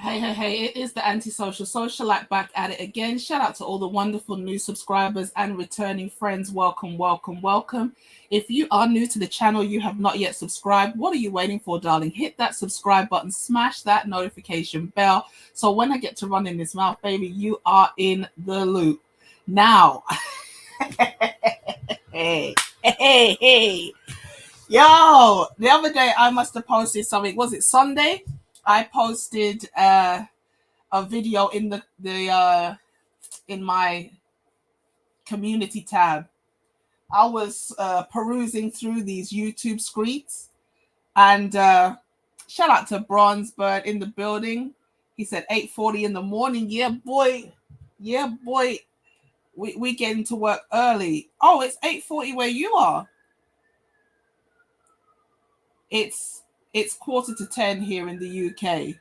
Hey, it is the antisocial socialite back at it again. Shout out to all the wonderful new subscribers and returning friends. Welcome. If you are new to the channel, you have not yet subscribed, what are you waiting for, darling? Hit that subscribe button, smash that notification bell. So when I get to run in this mouth, baby, you are in the loop. Now, hey. Yo, the other day I must have posted something. Was it Sunday? I posted a video in the in my community tab. I was perusing through these YouTube screeds, and shout out to Bronzebird in the building. He said 8:40 in the morning. Yeah, boy. We getting to work early. Oh, it's 8:40 where you are. It's 9:45 here in the UK.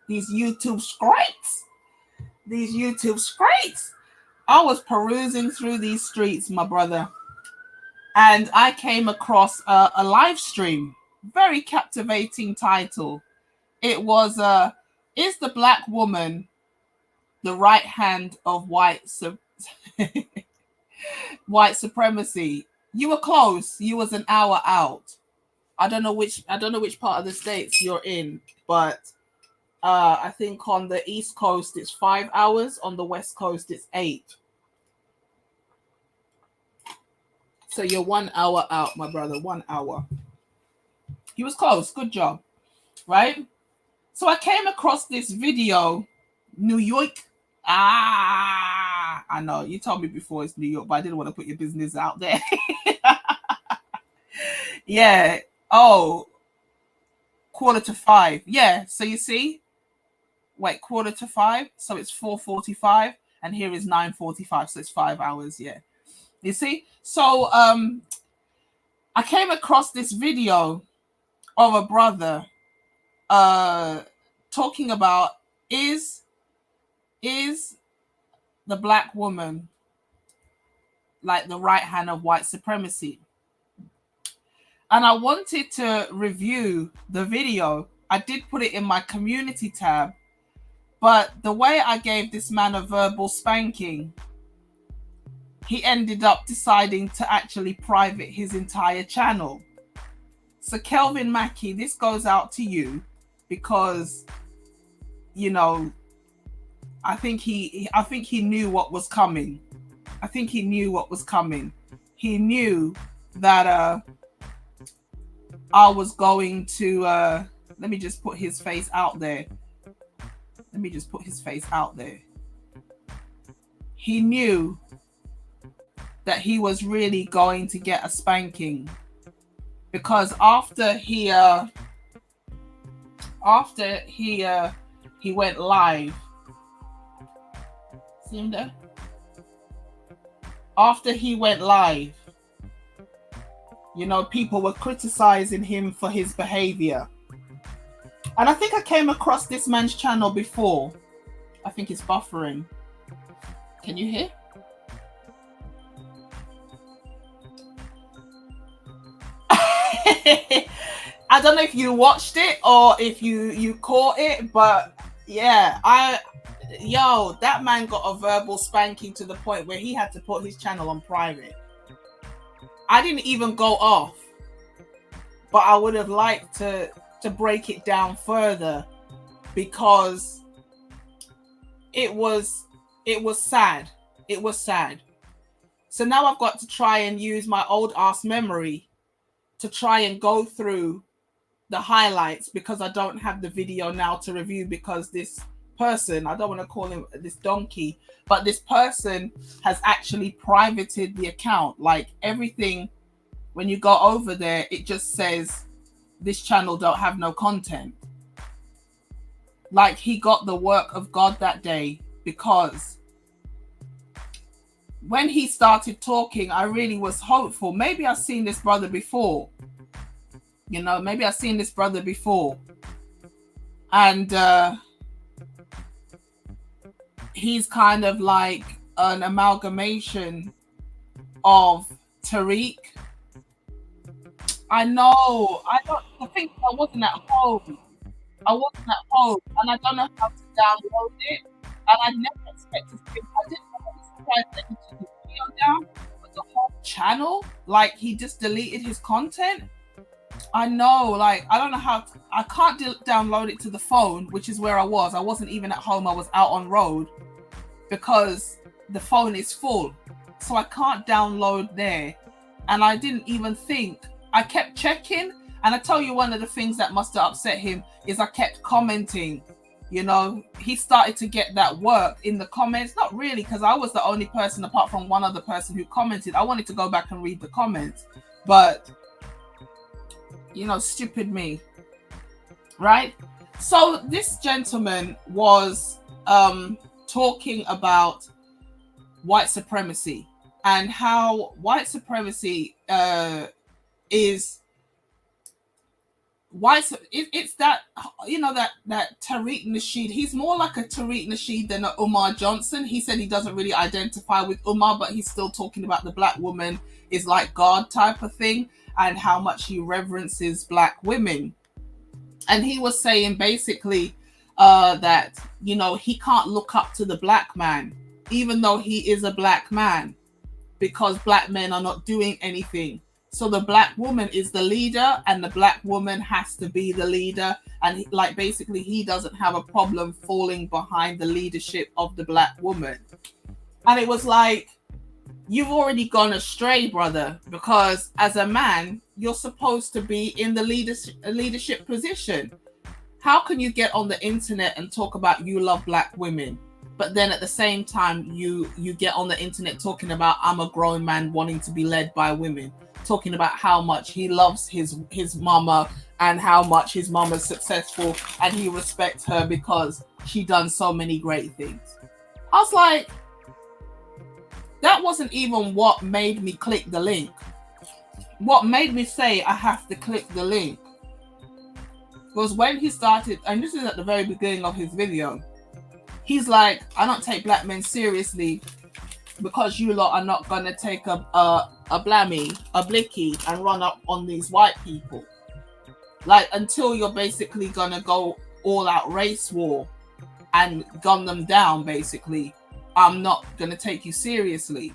These YouTube scrapes. I was perusing through these streets, my brother, and I came across a live stream. Very captivating title. It was "Is the Black Woman the Right Hand of White Supremacy?" You were close. You was an hour out. I don't know which part of the States you're in, but I think on the East Coast it's 5 hours, on the West Coast it's 8. So you're 1 hour out, my brother. 1 hour. He was close. Good job. Right? So I came across this video, New York. I know you told me before it's New York, but I didn't want to put your business out there. Yeah. Oh, 4:45. Yeah. So you see, wait, 4:45. So it's 4:45, and here is 9:45. So it's 5 hours. Yeah. You see. So I came across this video of a brother talking about is the black woman like the right hand of white supremacy. And I wanted to review the video. I did put it in my community tab, but the way I gave this man a verbal spanking, he ended up deciding to actually private his entire channel. So Kelvin Mackey, this goes out to you because, you know, I think he knew what was coming. He knew that I was going to let me just put his face out there. He knew that he was really going to get a spanking, because after he went live. See him there? After he went live, you know, people were criticizing him for his behavior. And I think I came across this man's channel before. I think it's buffering. Can you hear? I don't know if you watched it or if you caught it, but yeah, that man got a verbal spanking to the point where he had to put his channel on private. I didn't even go off, but I would have liked to break it down further, because it was sad. It was sad. So now I've got to try and use my old ass memory to try and go through the highlights, because I don't have the video now to review, because this person, I don't want to call him this donkey, but this person has actually privated the account. Like everything, when you go over there, it just says this channel don't have no content. Like he got the work of God that day, because when he started talking, I really was hopeful. Maybe I've seen this brother before. You know, maybe I've seen this brother before. And he's kind of like an amalgamation of Tariq. I know. I think I wasn't at home. And I don't know how to download it, and I never expected him. I didn't know he surprised that he took the video down, but the whole channel, like he just deleted his content. I know, like I don't know how I can't download it to the phone, which is where I was. I wasn't even at home. I was out on road because the phone is full, so I can't download there. And I didn't even think. I kept checking, and I tell you, one of the things that must have upset him is I kept commenting. You know, he started to get that work in the comments. Not really, because I was the only person apart from one other person who commented. I wanted to go back and read the comments, but you know, stupid me, right? So this gentleman was talking about white supremacy and how white supremacy is white. It's that, you know, that Tariq Nasheed. He's more like a Tariq Nasheed than a Umar Johnson. He said he doesn't really identify with Umar, but he's still talking about the black woman is like God type of thing, and how much he reverences black women. And he was saying basically that, you know, he can't look up to the black man, even though he is a black man, because black men are not doing anything. So the black woman is the leader, and the black woman has to be the leader. And like basically he doesn't have a problem falling behind the leadership of the black woman. And it was like, you've already gone astray, brother, because as a man, you're supposed to be in the leadership position. How can you get on the internet and talk about you love black women, but then at the same time you get on the internet talking about I'm a grown man wanting to be led by women, talking about how much he loves his mama and how much his mama's successful and he respects her because she done so many great things. I was like, that wasn't even what made me click the link. What made me say I have to click the link was when he started, and this is at the very beginning of his video, he's like, I don't take black men seriously because you lot are not going to take a blammy, a blicky, and run up on these white people. Like, until you're basically going to go all out race war and gun them down, basically, I'm not going to take you seriously.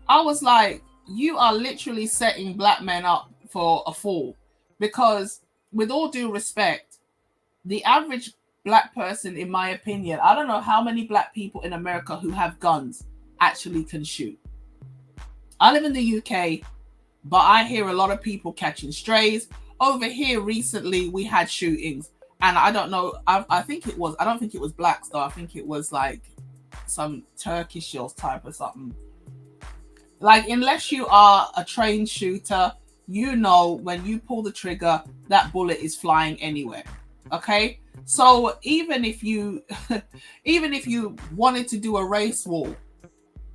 I was like, you are literally setting black men up for a fall, because with all due respect, the average black person, in my opinion, I don't know how many black people in America who have guns actually can shoot. I live in the UK, but I hear a lot of people catching strays. Over here recently, we had shootings, and I don't know, I don't think it was blacks though. I think it was like some Turkish type or something. Like, unless you are a trained shooter, you know when you pull the trigger, that bullet is flying anywhere. Okay, so even if you wanted to do a race war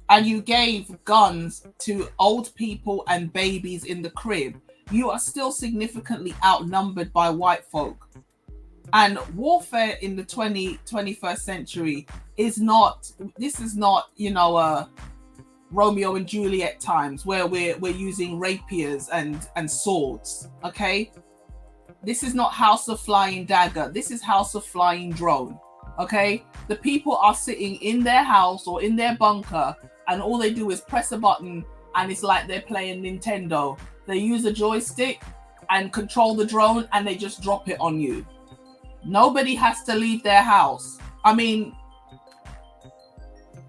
and you gave guns to old people and babies in the crib, you are still significantly outnumbered by white folk. And warfare in the 21st century is not, you know, Romeo and Juliet times where we're using rapiers and swords. Okay, this is not House of Flying Dagger. This is House of Flying Drone. Okay, the people are sitting in their house or in their bunker, and all they do is press a button, and it's like they're playing Nintendo. They use a joystick and control the drone, and they just drop it on you. Nobody has to leave their house. I mean,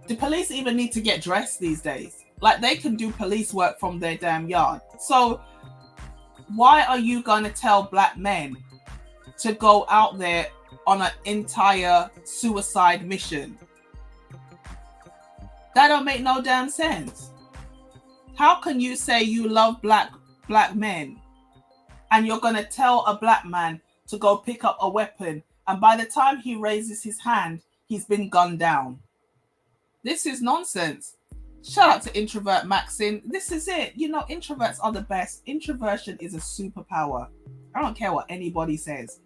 do police even need to get dressed these days? Like, they can do police work from their damn yard. So why are you going to tell black men to go out there on an entire suicide mission? That don't make no damn sense. How can you say you love black men and you're going to tell a black man to go pick up a weapon, and by the time he raises his hand, he's been gunned down? This is nonsense. Shout out to Introvert Maxine. This is it. You know, introverts are the best. Introversion is a superpower. I don't care what anybody says.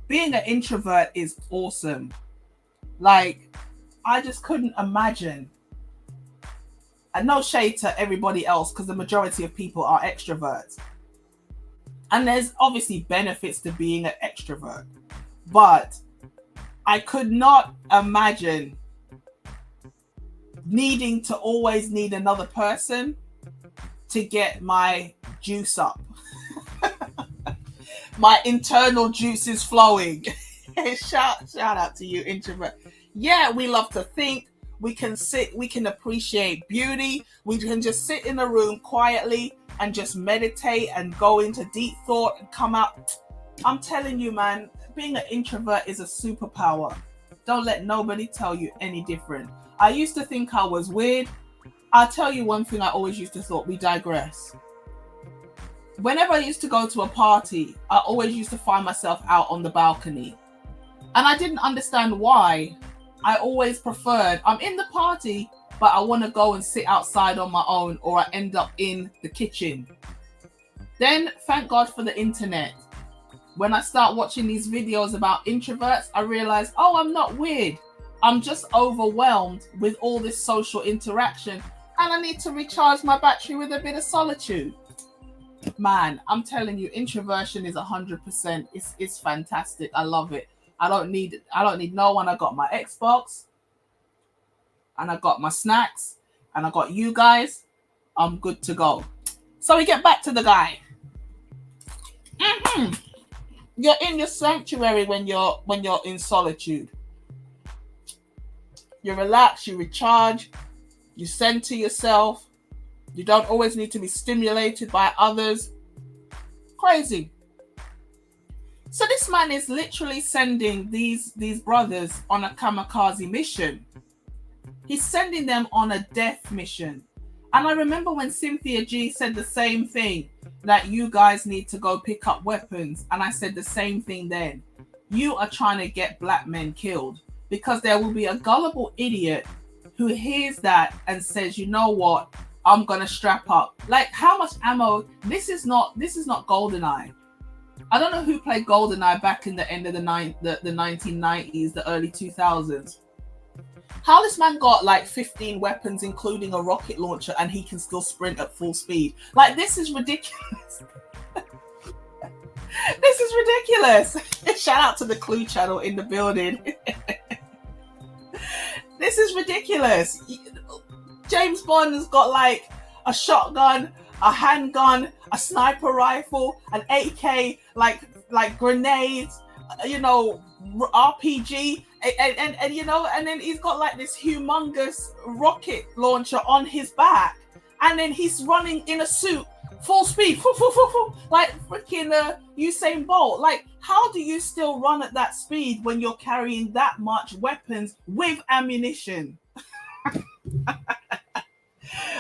Being an introvert is awesome. Like, I just couldn't imagine. And no shade to everybody else, because the majority of people are extroverts. And there's obviously benefits to being an extrovert. But I could not imagine needing to always need another person to get my juice up. My internal juice is flowing. shout out to you, introvert. Yeah, we love to think. We can sit, we can appreciate beauty. We can just sit in a room quietly and just meditate and go into deep thought and come out. I'm telling you, man, being an introvert is a superpower. Don't let nobody tell you any different. I used to think I was weird. I'll tell you one thing I always used to thought, we digress. Whenever I used to go to a party, I always used to find myself out on the balcony. And I didn't understand why. I always preferred, I'm in the party, but I want to go and sit outside on my own, or I end up in the kitchen. Then, thank God for the internet. When I start watching these videos about introverts, I realize, oh, I'm not weird. I'm just overwhelmed with all this social interaction, and I need to recharge my battery with a bit of solitude. Man, I'm telling you, introversion is 100%. It's fantastic. I love it. I don't need no one. I got my Xbox, and I got my snacks, and I got you guys. I'm good to go. So we get back to the guy. You're in your sanctuary when you're in solitude. You relax, you recharge, you center yourself. You don't always need to be stimulated by others. Crazy. So this man is literally sending these brothers on a kamikaze mission. He's sending them on a death mission. And I remember when Cynthia G said the same thing, that you guys need to go pick up weapons. And I said the same thing then. You are trying to get black men killed, because there will be a gullible idiot who hears that and says, you know what, I'm going to strap up. Like, how much ammo? This is not GoldenEye. I don't know who played GoldenEye back in the end of the 1990s, the early 2000s. How this man got like 15 weapons, including a rocket launcher, and he can still sprint at full speed. Like, this is ridiculous. This is ridiculous. Shout out to the Clue channel in the building. This is ridiculous. James Bond has got like a shotgun, a handgun, a sniper rifle, an AK, like grenades, RPG, and and then he's got like this humongous rocket launcher on his back, and then he's running in a suit, full speed, like freaking Usain Bolt. Like, how do you still run at that speed when you're carrying that much weapons with ammunition?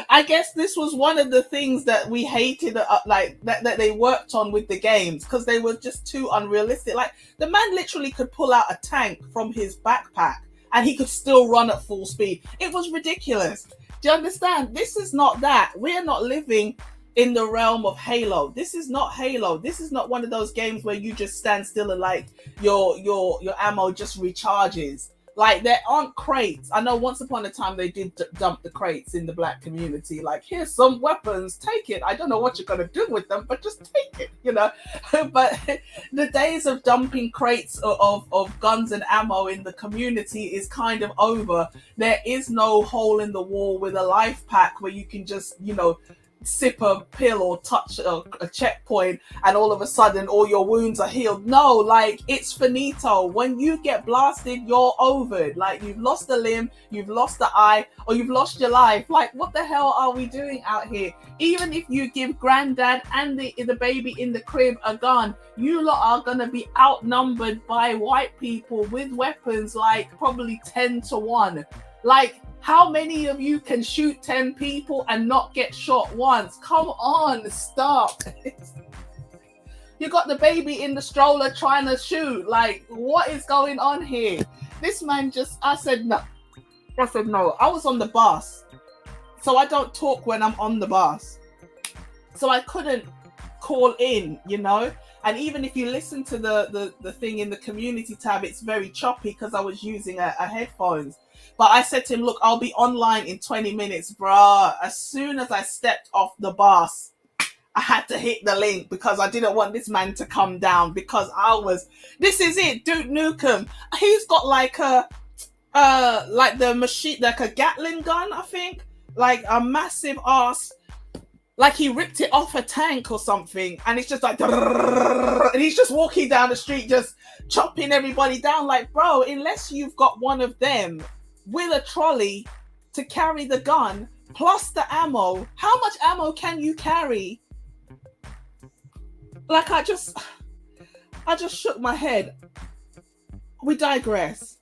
I guess this was one of the things that we hated, that they worked on with the games, because they were just too unrealistic. Like, the man literally could pull out a tank from his backpack and he could still run at full speed. It was ridiculous. Do you understand? This is not that. We're not living in the realm of Halo. This is not Halo. This is not one of those games where you just stand still and like your ammo just recharges. Like, there aren't crates. I know once upon a time they did dump the crates in the black community. Like, here's some weapons, take it. I don't know what you're going to do with them, but just take it, But the days of dumping crates of guns and ammo in the community is kind of over. There is no hole in the wall with a life pack where you can just, sip a pill or touch a checkpoint and all of a sudden all your wounds are healed. No, like, it's finito. When you get blasted, you're over. Like, you've lost a limb, you've lost the eye, or you've lost your life. Like, what the hell are we doing out here? Even if you give granddad and the baby in the crib a gun, you lot are gonna be outnumbered by white people with weapons, like probably 10-1. Like, how many of you can shoot 10 people and not get shot once? Come on, stop. You got the baby in the stroller trying to shoot. Like, what is going on here? This man I said no. I was on the bus, so I don't talk when I'm on the bus. So I couldn't call in, And even if you listen to the thing in the community tab, it's very choppy because I was using a headphones. But I said to him, look, I'll be online in 20 minutes, bruh. As soon as I stepped off the bus, I had to hit the link because I didn't want this man to come down, because this is it, Duke Nukem. He's got like like the machine, like a Gatling gun, I think, like a massive ass, like he ripped it off a tank or something, and it's just like, and he's just walking down the street just chopping everybody down. Like, bro, unless you've got one of them with a trolley to carry the gun plus the ammo, how much ammo can you carry? Like, I just shook my head. We digress.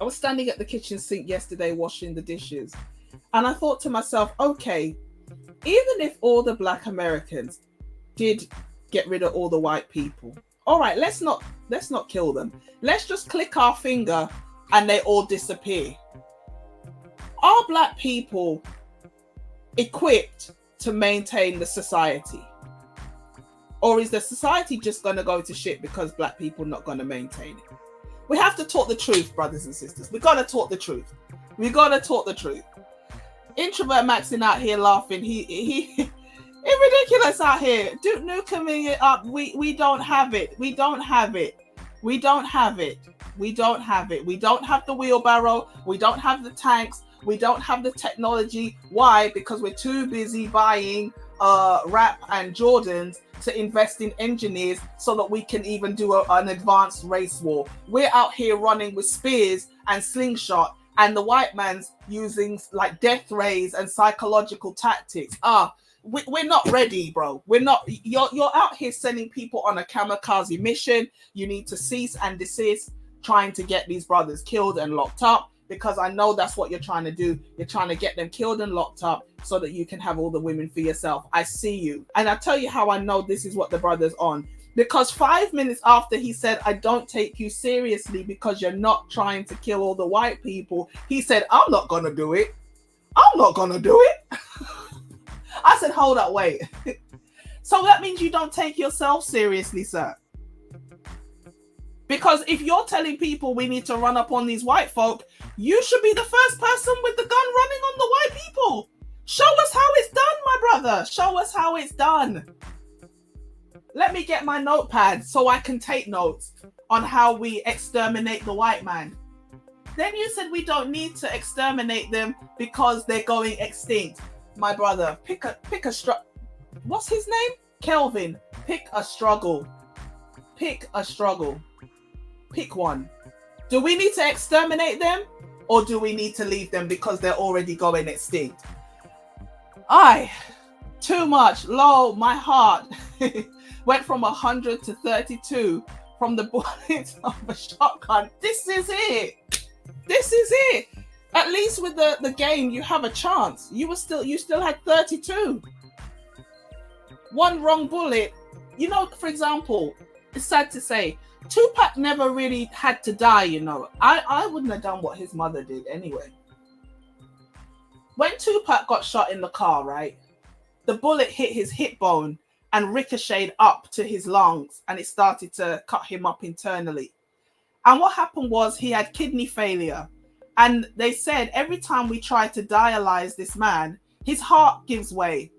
I was standing at the kitchen sink yesterday washing the dishes, and I thought to myself, okay, even if all the Black Americans did get rid of all the white people, all right, let's not kill them. Let's just click our finger and they all disappear. Are Black people equipped to maintain the society? Or is the society just going to go to shit because Black people not going to maintain it? We have to talk the truth, brothers and sisters. We got to talk the truth. We got to talk the truth. Introvert Maxing out here laughing. He ridiculous out here. Duke Nukem it up. We don't have it. We don't have it. We don't have it. We don't have it. We don't have the wheelbarrow. We don't have the tanks. We don't have the technology. Why? Because we're too busy buying Rap and Jordans to invest in engineers so that we can even do an advanced race war. We're out here running with spears and slingshot, and the white man's using like death rays and psychological tactics. We're not ready, bro. We're not. You're out here sending people on a kamikaze mission. You need to cease and desist trying to get these brothers killed and locked up, because I know that's what you're trying to do. You're trying to get them killed and locked up so that you can have all the women for yourself. I see you. And I tell you how I know this is what the brother's on. Because 5 minutes after he said, I don't take you seriously because you're not trying to kill all the white people, he said, I'm not going to do it. I'm not going to do it. I said, hold up, wait. So that means you don't take yourself seriously, sir. Because if you're telling people we need to run up on these white folk, you should be the first person with the gun running on the white people. Show us how it's done, my brother. Show us how it's done. Let me get my notepad so I can take notes on how we exterminate the white man. Then you said we don't need to exterminate them because they're going extinct. My brother, pick a struggle. What's his name? Kelvin. Pick a struggle. Pick a struggle. Pick one. Do we need to exterminate them, or do we need to leave them because they're already going extinct? Too much. Low, my heart went from 100 to 32 from the bullets of a shotgun. This is it. This is it. At least with the game, you have a chance. You still had 32. One wrong bullet. You know, for example, it's sad to say, Tupac never really had to die, you know. I wouldn't have done what his mother did anyway. When Tupac got shot in the car, right, the bullet hit his hip bone and ricocheted up to his lungs, and it started to cut him up internally. And what happened was he had kidney failure. And they said every time we try to dialyze this man, his heart gives way.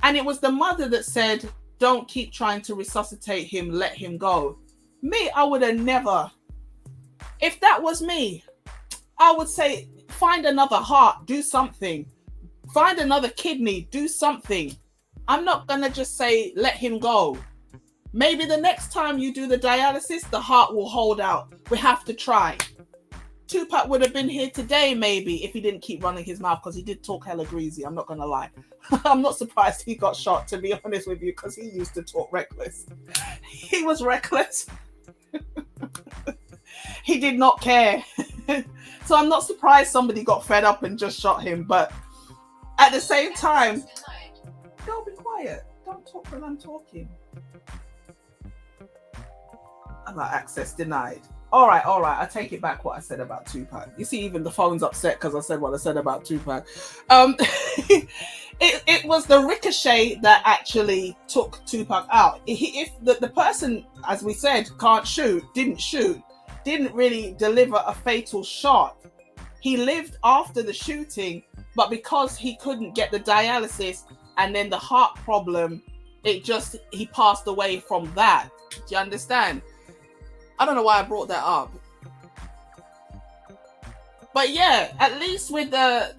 And it was the mother that said, don't keep trying to resuscitate him, let him go. Me, I would have never. If that was me, I would say, find another heart, do something. Find another kidney, do something. I'm not going to just say, let him go. Maybe the next time you do the dialysis, the heart will hold out. We have to try. Tupac would have been here today, maybe, if he didn't keep running his mouth, because he did talk hella greasy. I'm not going to lie. I'm not surprised he got shot, to be honest with you, because he used to talk reckless. He was reckless. He did not care. So I'm not surprised somebody got fed up and just shot him. But at the same time, don't be quiet. Don't talk when I'm talking. About access denied. All right. I take it back what I said about Tupac. You see, even the phone's upset because I said what I said about Tupac. It was the ricochet that actually took Tupac out. If the person, as we said, didn't really deliver a fatal shot. He lived after the shooting, but because he couldn't get the dialysis, and then the heart problem, he passed away from that. Do you understand? I don't know why I brought that up. But yeah, at least with the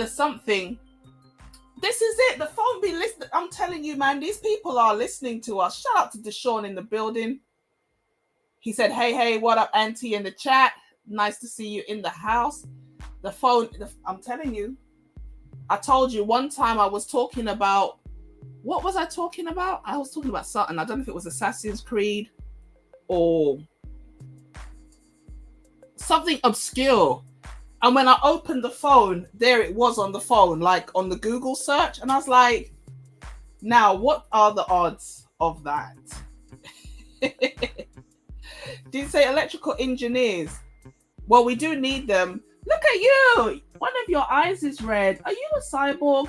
something, this is it. The phone be listening. I'm telling you, man, these people are listening to us. Shout out to Deshaun in the building. He said, hey, what up, Auntie, in the chat. Nice to see you in the house. The phone, I'm telling you. I told you one time I was talking about, what was I talking about? I was talking about something. I don't know if it was Assassin's Creed or something obscure. And when I opened the phone, there it was on the phone, like on the Google search. And I was like, now, what are the odds of that? Did you say electrical engineers? Well, we do need them. Look at you. One of your eyes is red. Are you a cyborg?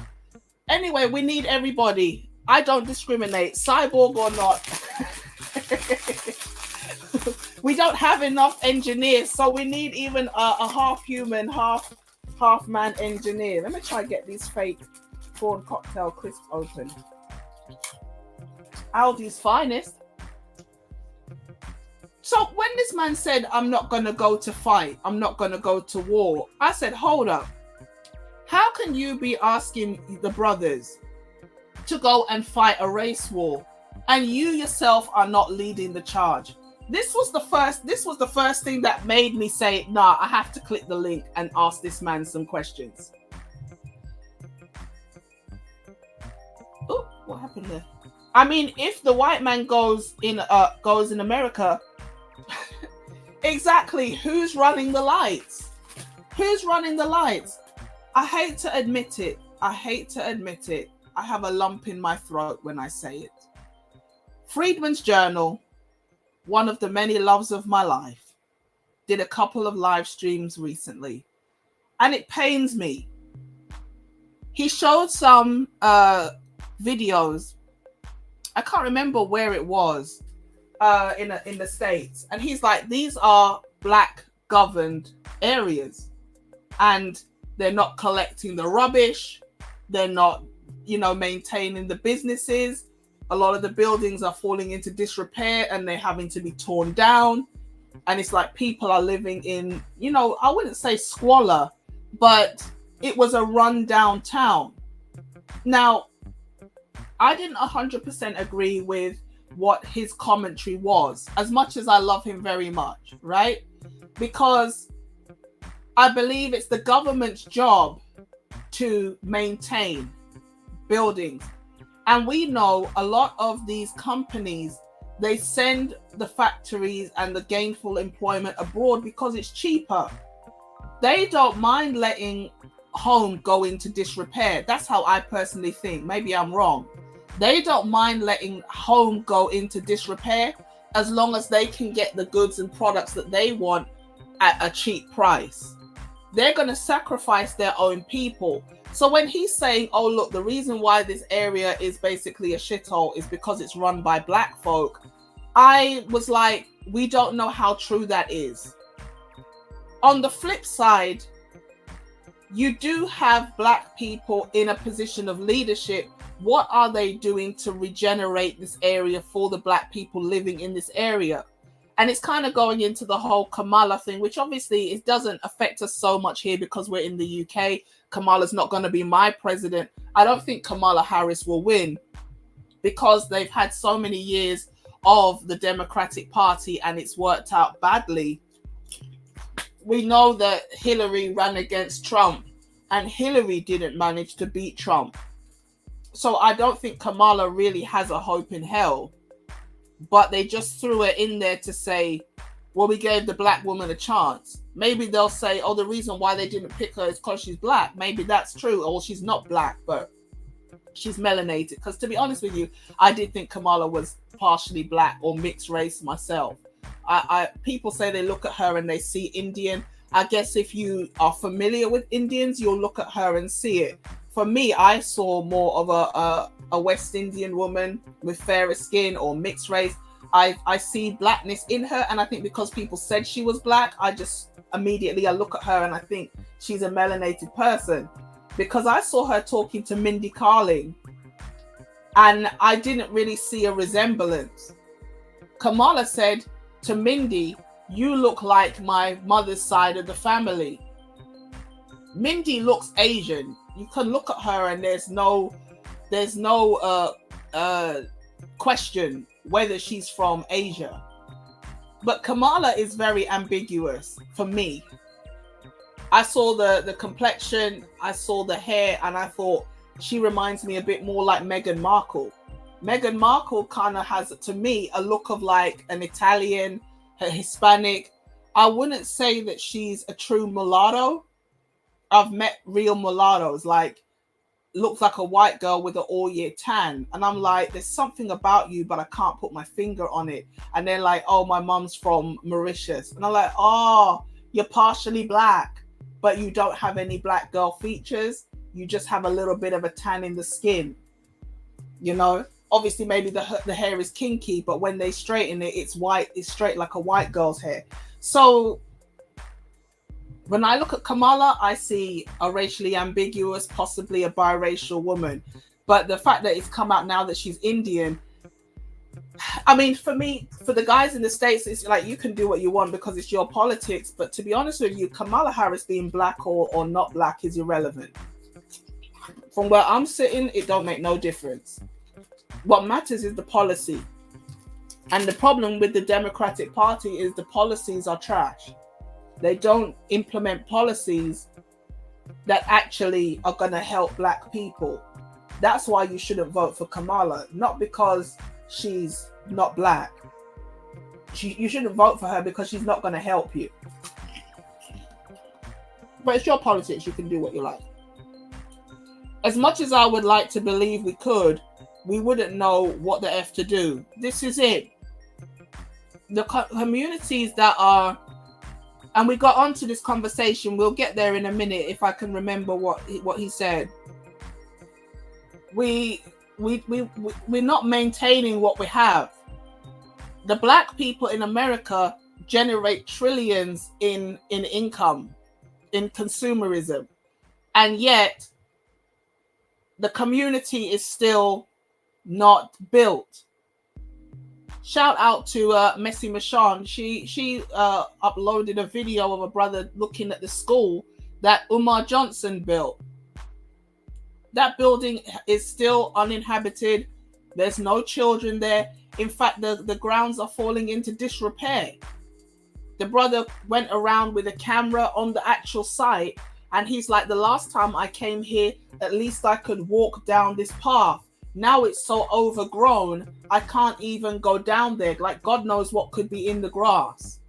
Anyway, we need everybody. I don't discriminate, cyborg or not. We don't have enough engineers, so we need even a half human, half man engineer. Let me try to get these fake prawn cocktail crisps open. Aldi's finest. So when this man said, I'm not going to go to fight, I'm not going to go to war, I said, hold up. How can you be asking the brothers to go and fight a race war and you yourself are not leading the charge? This was the first thing that made me say, nah, I have to click the link and ask this man some questions. Oh, what happened there? I mean, if the white man goes in America, exactly, who's running the lights? Who's running the lights? I hate to admit it. I have a lump in my throat when I say it. Friedman's Journal, one of the many loves of my life, did a couple of live streams recently, and it pains me. He showed some videos. I can't remember where it was in the States, and he's like, these are black governed areas, and they're not collecting the rubbish. They're not, maintaining the businesses. A lot of the buildings are falling into disrepair and they're having to be torn down. And it's like people are living in, I wouldn't say squalor, but it was a rundown town. Now, I didn't 100% agree with what his commentary was, as much as I love him very much, right? Because I believe it's the government's job to maintain buildings. And we know a lot of these companies, they send the factories and the gainful employment abroad because it's cheaper. They don't mind letting home go into disrepair. That's how I personally think. Maybe I'm wrong. They don't mind letting home go into disrepair as long as they can get the goods and products that they want at a cheap price. They're going to sacrifice their own people. So when he's saying, oh, look, the reason why this area is basically a shithole is because it's run by black folk, I was like, we don't know how true that is. On the flip side, you do have black people in a position of leadership. What are they doing to regenerate this area for the black people living in this area? And it's kind of going into the whole Kamala thing, which obviously it doesn't affect us so much here because we're in the UK. Kamala's not going to be my president. I don't think Kamala Harris will win because they've had so many years of the Democratic Party and it's worked out badly. We know that Hillary ran against Trump and Hillary didn't manage to beat Trump. So I don't think Kamala really has a hope in hell. But they just threw it in there to say, well, we gave the black woman a chance. Maybe they'll say, oh, the reason why they didn't pick her is because she's black. Maybe that's true. Or she's not black, but she's melanated. Because to be honest with you, I did think Kamala was partially black or mixed race myself. People say they look at her and they see Indian. I guess if you are familiar with Indians, you'll look at her and see it. For me, I saw more of a West Indian woman with fairer skin or mixed race. I see blackness in her, and I think because people said she was black, I look at her and I think she's a melanated person. Because I saw her talking to Mindy Kaling, And I didn't really see a resemblance. Kamala said to Mindy, "You look like my mother's side of the family." Mindy looks Asian. You can look at her and there's no question whether she's from Asia. But Kamala is very ambiguous for me. I saw the complexion, I saw the hair, and I thought she reminds me a bit more like Meghan Markle. Meghan Markle kind of has, to me, a look of like an Italian, a Hispanic. I wouldn't say that she's a true mulatto. I've met real mulattoes, like looks like a white girl with an all-year tan, and I'm like, there's something about you, but I can't put my finger on it. And they're like, oh, my mom's from Mauritius, and I'm like, oh, you're partially black, but you don't have any black girl features. You just have a little bit of a tan in the skin. You know, obviously maybe the hair is kinky, but when they straighten it, it's white, it's straight like a white girl's hair. So when I look at Kamala, I see a racially ambiguous, possibly a biracial woman. But the fact that it's come out now that she's Indian, I mean, for me, for the guys in the States, it's like you can do what you want because it's your politics. But to be honest with you, Kamala Harris being black or not black is irrelevant. From where I'm sitting, it don't make no difference. What matters is the policy. And the problem with the Democratic Party is the policies are trash. They don't implement policies that actually are going to help black people. That's why you shouldn't vote for Kamala, not because she's not black. You shouldn't vote for her because she's not going to help you. But it's your politics. You can do what you like. As much as I would like to believe we could, we wouldn't know what the F to do. This is it. The communities that are, and we got onto this conversation, we'll get there in a minute if I can remember what he said. We're not maintaining what we have. The black people in America generate trillions in income, in consumerism, and yet the community is still not built. Shout out to Messi Machon. She uploaded a video of a brother looking at the school that Umar Johnson built. That building is still uninhabited. There's no children there. In fact, the grounds are falling into disrepair. The brother went around with a camera on the actual site, and he's like, the last time I came here, at least I could walk down this path. Now it's so overgrown, I can't even go down there. Like, God knows what could be in the grass.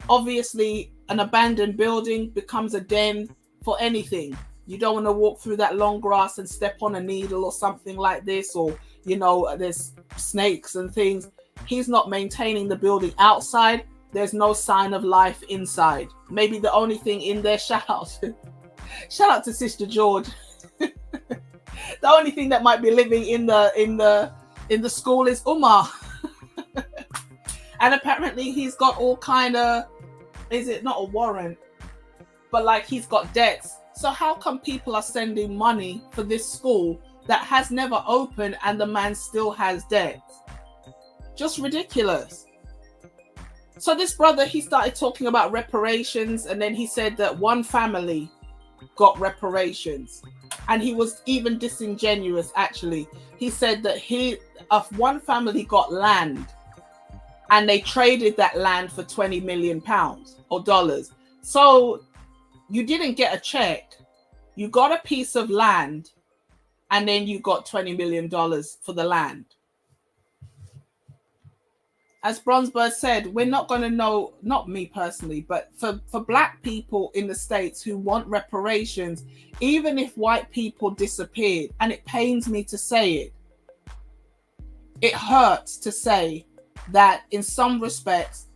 Obviously, an abandoned building becomes a den for anything. You don't want to walk through that long grass and step on a needle or something like this, or, you know, there's snakes and things. He's not maintaining the building outside. There's no sign of life inside. Maybe the only thing in there, shout out to Sister George. The only thing that might be living in the school is Umar. And apparently he's got all kind of, is it not a warrant, but like he's got debts. So how come people are sending money for this school that has never opened and the man still has debts? Just ridiculous. So this brother, he started talking about reparations, and then he said that one family got reparations. And he was even disingenuous, actually. He said that one family got land and they traded that land for £20 million or dollars. So you didn't get a check. You got a piece of land and then you got $20 million for the land. As Bronsberg said, we're not going to know, not me personally, but for black people in the States who want reparations, even if white people disappeared, and it pains me to say it, it hurts to say that in some respects,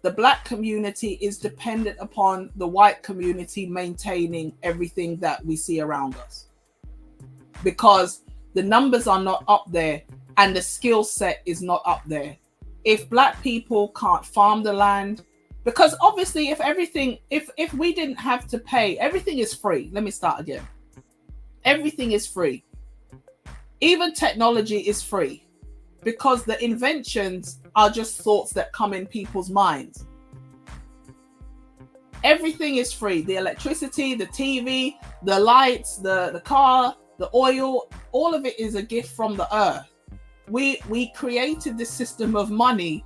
the black community is dependent upon the white community maintaining everything that we see around us. Because the numbers are not up there and the skill set is not up there. If black people can't farm the land, because obviously if we didn't have to pay, everything is free. Let me start again. Everything is free. Even technology is free because the inventions are just thoughts that come in people's minds. Everything is free. The electricity, the TV, the lights, the car, the oil, all of it is a gift from the earth. We created this system of money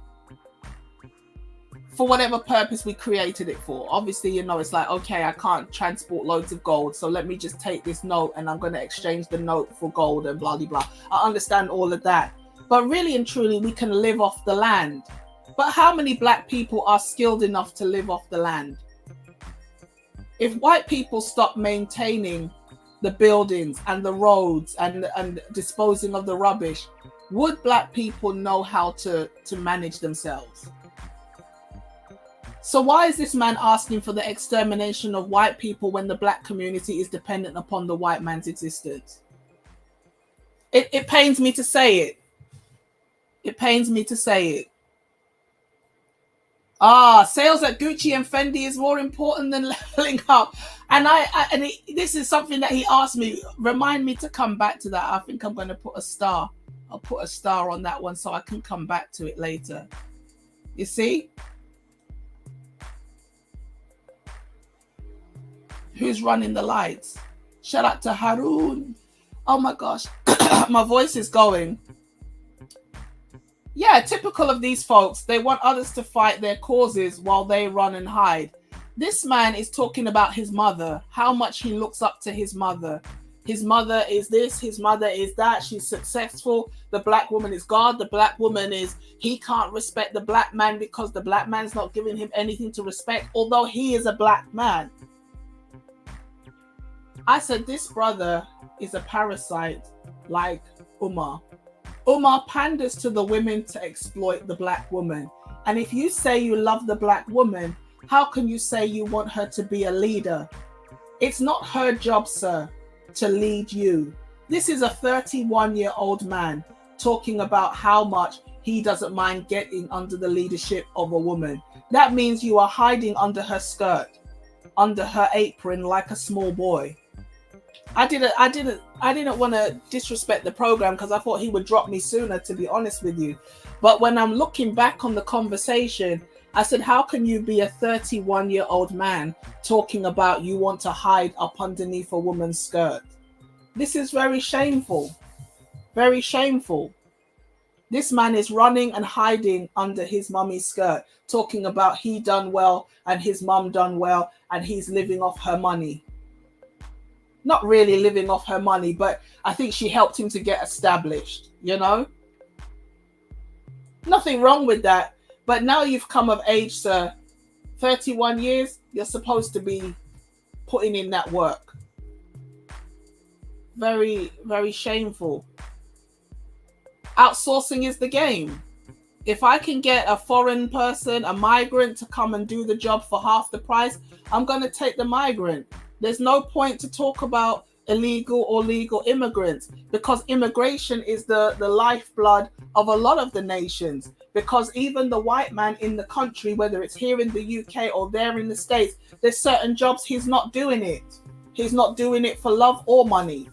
for whatever purpose we created it for. Obviously, you know, it's like, okay, I can't transport loads of gold, so let me just take this note and I'm going to exchange the note for gold and blah, blah, blah. I understand all of that. But really and truly, we can live off the land. But how many black people are skilled enough to live off the land? If white people stop maintaining the buildings and the roads and disposing of the rubbish, would black people know how to manage themselves? So why is this man asking for the extermination of white people when the black community is dependent upon the white man's existence? It pains me to say it. It pains me to say it. Sales at Gucci and Fendi is more important than leveling up. And this is something that he asked me. Remind me to come back to that. I think I'm going to put a star. I'll put a star on that one so I can come back to it later. You see? Who's running the lights? Shout out to Haroon. Oh my gosh. My voice is going. Yeah, typical of these folks. They want others to fight their causes while they run and hide. This man is talking about his mother, how much he looks up to his mother. His mother is this, his mother is that. She's successful. The black woman is God. The black woman is, he can't respect the black man because the black man's not giving him anything to respect, although he is a black man. I said, this brother is a parasite like Umar. Umar panders to the women to exploit the black woman. And if you say you love the black woman, how can you say you want her to be a leader? It's not her job, sir, to lead you. This is a 31-year-old man talking about how much he doesn't mind getting under the leadership of a woman. That means you are hiding under her skirt, under her apron like a small boy. I didn't want to disrespect the program because I thought he would drop me sooner, to be honest with you. But when I'm looking back on the conversation, I said, how can you be a 31-year-old man talking about you want to hide up underneath a woman's skirt? This is very shameful. Very shameful. This man is running and hiding under his mummy's skirt, talking about he done well and his mum done well and he's living off her money. Not really living off her money, but I think she helped him to get established, you know? Nothing wrong with that. But now you've come of age, sir. 31 years, you're supposed to be putting in that work. Very, very shameful. Outsourcing is the game. If I can get a foreign person, a migrant, to come and do the job for half the price, I'm going to take the migrant. There's no point to talk about illegal or legal immigrants because immigration is the lifeblood of a lot of the nations. Because even the white man in the country, whether it's here in the UK or there in the States, there's certain jobs he's not doing it. He's not doing it for love or money,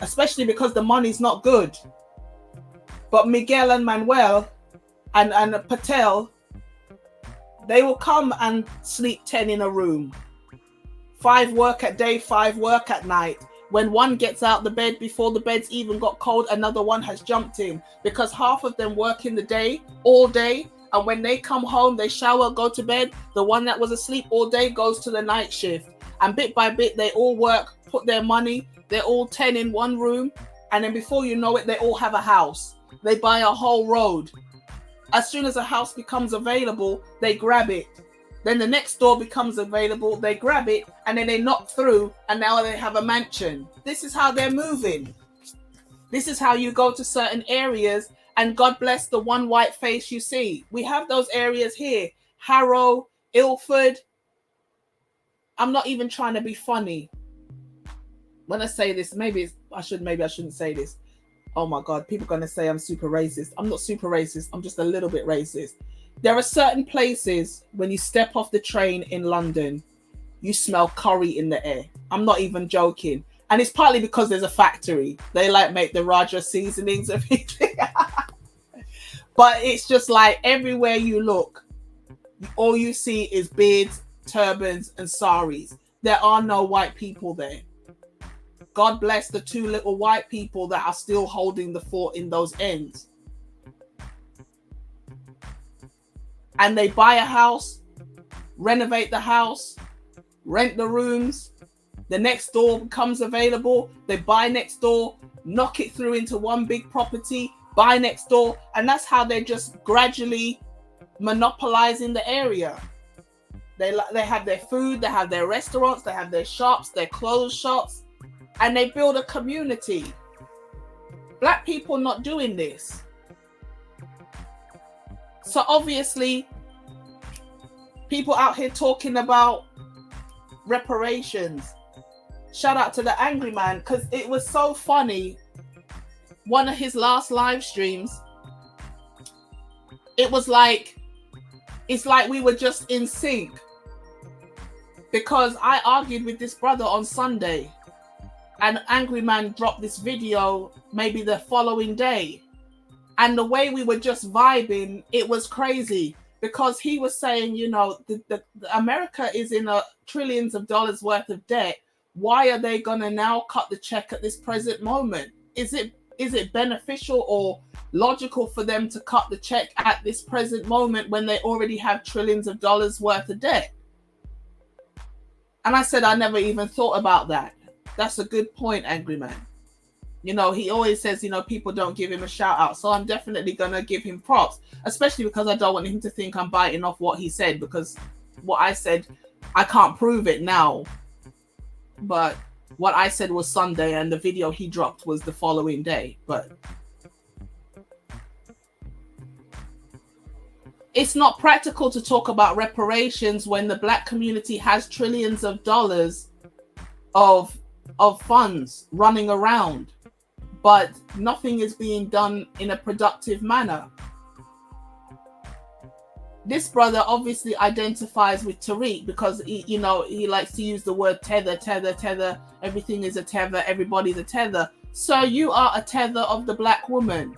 especially because the money's not good. But Miguel and Manuel and Patel, they will come and sleep 10 in a room. 5 work at day, 5 work at night. When one gets out the bed before the bed's even got cold, another one has jumped in, because half of them work in the day, all day, and when they come home, they shower, go to bed. The one that was asleep all day goes to the night shift, and bit by bit, they all work, put their money, they're all 10 in one room, and then before you know it, they all have a house. They buy a whole road. As soon as a house becomes available, they grab it. Then the next door becomes available, they grab it, and then they knock through, and now they have a mansion. This is how they're moving. This is how you go to certain areas, and God bless the one white face you see. We have those areas here. Harrow, Ilford. I'm not even trying to be funny. When I say this, maybe I shouldn't say this. Oh my God, people are going to say I'm super racist. I'm not super racist. I'm just a little bit racist. There are certain places when you step off the train in London, you smell curry in the air. I'm not even joking. And it's partly because there's a factory. They like make the Raja seasonings, everything. But it's just like everywhere you look, all you see is beards, turbans, and saris. There are no white people there. God bless the two little white people that are still holding the fort in those ends. And they buy a house, renovate the house, rent the rooms. The next door becomes available. They buy next door, knock it through into one big property, buy next door. And that's how they're just gradually monopolizing the area. They have their food, they have their restaurants, they have their shops, their clothes shops, and they build a community. Black people not doing this. So obviously, people out here talking about reparations. Shout out to the angry man, because it was so funny. One of his last live streams, it's like we were just in sync. Because I argued with this brother on Sunday, and Angry Man dropped this video maybe the following day. And the way we were just vibing, it was crazy. Because he was saying, you know, the America is in trillions of dollars worth of debt. Why are they going to now cut the check at this present moment? Is it beneficial or logical for them to cut the check at this present moment when they already have trillions of dollars worth of debt? And I said, I never even thought about that. That's a good point, Angry Man. You know, he always says, you know, people don't give him a shout out. So I'm definitely going to give him props, especially because I don't want him to think I'm biting off what he said, because what I said, I can't prove it now. But what I said was Sunday, and the video he dropped was the following day. But it's not practical to talk about reparations when the black community has trillions of dollars of funds running around, but nothing is being done in a productive manner. This brother obviously identifies with Tariq because he likes to use the word tether. Everything is a tether. Everybody's a tether. So you are a tether of the black woman.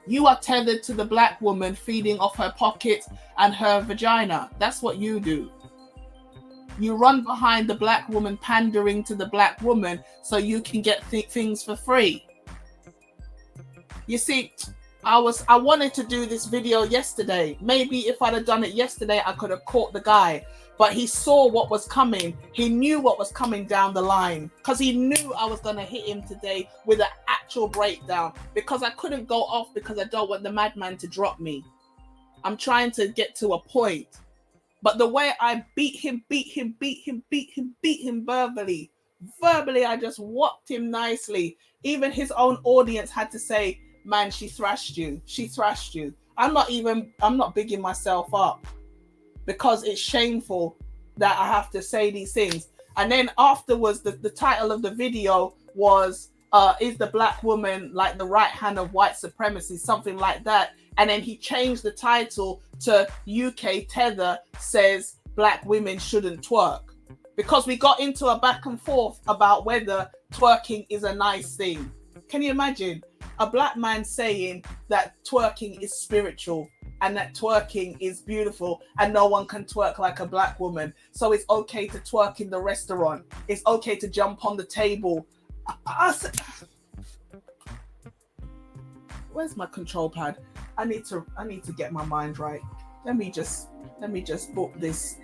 You are tethered to the black woman, feeding off her pockets and her vagina. That's what you do. You run behind the black woman, pandering to the black woman so you can get things for free. You see, I wanted to do this video yesterday. Maybe if I'd have done it yesterday, I could have caught the guy. But he saw what was coming. He knew what was coming down the line, because he knew I was going to hit him today with an actual breakdown, because I couldn't go off because I don't want the madman to drop me. I'm trying to get to a point. But the way I beat him verbally, I just whopped him nicely. Even his own audience had to say, man, she thrashed you. She thrashed you. I'm not bigging myself up, because it's shameful that I have to say these things. And then afterwards, the title of the video was, is the black woman like the right hand of white supremacy? Something like that. And then he changed the title to UK Tether says black women shouldn't twerk. Because we got into a back and forth about whether twerking is a nice thing. Can you imagine a black man saying that twerking is spiritual and that twerking is beautiful and no one can twerk like a black woman? So it's okay to twerk in the restaurant. It's okay to jump on the table. Where's my control pad? I need to get my mind right. Let me just book this.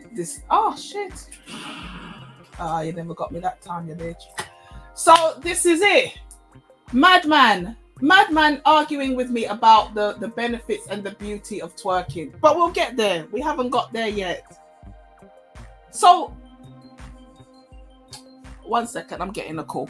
Oh shit. You never got me that time, you bitch. So this is it. Madman arguing with me about the benefits and the beauty of twerking. But we'll get there. We haven't got there yet. So, one second, I'm getting a call.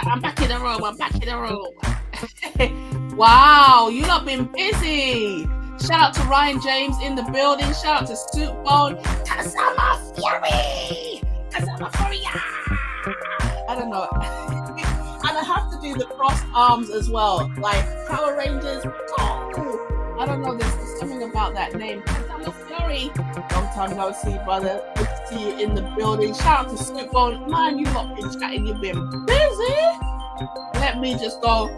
I'm back in the room. I'm back in the room. Wow, you lot been busy. Shout out to Ryan James in the building. Shout out to Soup Bone. Kazama Fury. Kazama Fury. I don't know. And I have to do the crossed arms as well. Like Power Rangers. Oh, I don't know. There's something about that name. Kazama Fury. Long time no see, brother. Good to see you in the building. Shout out to Soup Bone. Man, you lot been chatting. You've been busy. Let me just go.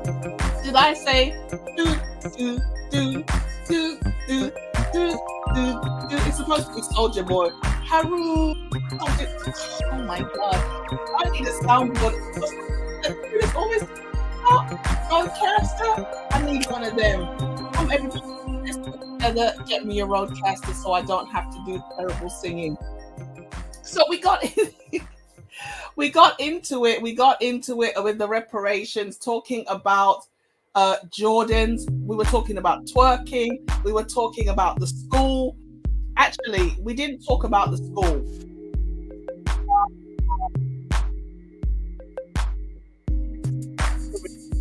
Did I say do? It's supposed to be Soldier Boy. Haru. Oh my god. I need a soundboard. It's always roadcaster. I need one of them. Everybody together, get me a roadcaster so I don't have to do terrible singing. So we got into it with the reparations, talking about Jordans. We were talking about twerking. We were talking about the school. Actually, we didn't talk about the school.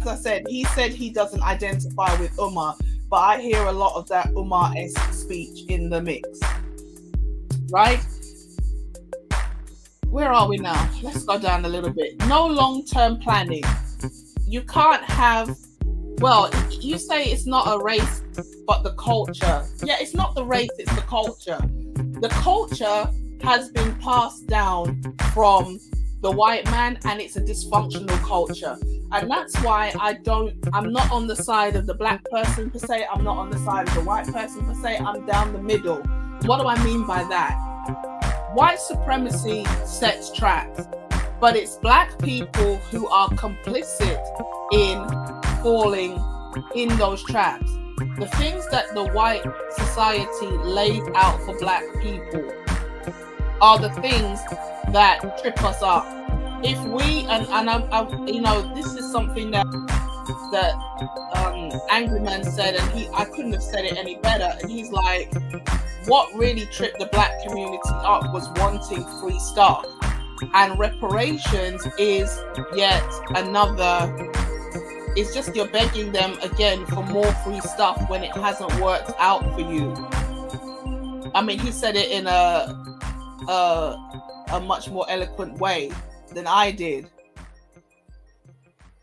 As I said, he doesn't identify with Umar, but I hear a lot of that Umar-esque speech in the mix. Right? Where are we now? Let's go down a little bit. No long-term planning. You can't have, well, you say it's not a race, but the culture. Yeah, it's not the race, it's the culture. The culture has been passed down from the white man, and it's a dysfunctional culture. And that's why I'm not on the side of the black person per se. I'm not on the side of the white person per se. I'm down the middle. What do I mean by that? White supremacy sets traps, but it's black people who are complicit in falling in those traps. The things that the white society lays out for black people are the things that trip us up. If we, and I you know, this is something that Angry Man said, and I couldn't have said it any better. And he's like, what really tripped the black community up was wanting free stuff, and reparations is yet another. It's just you're begging them again for more free stuff when it hasn't worked out for you. I mean, he said it in a much more eloquent way than I did.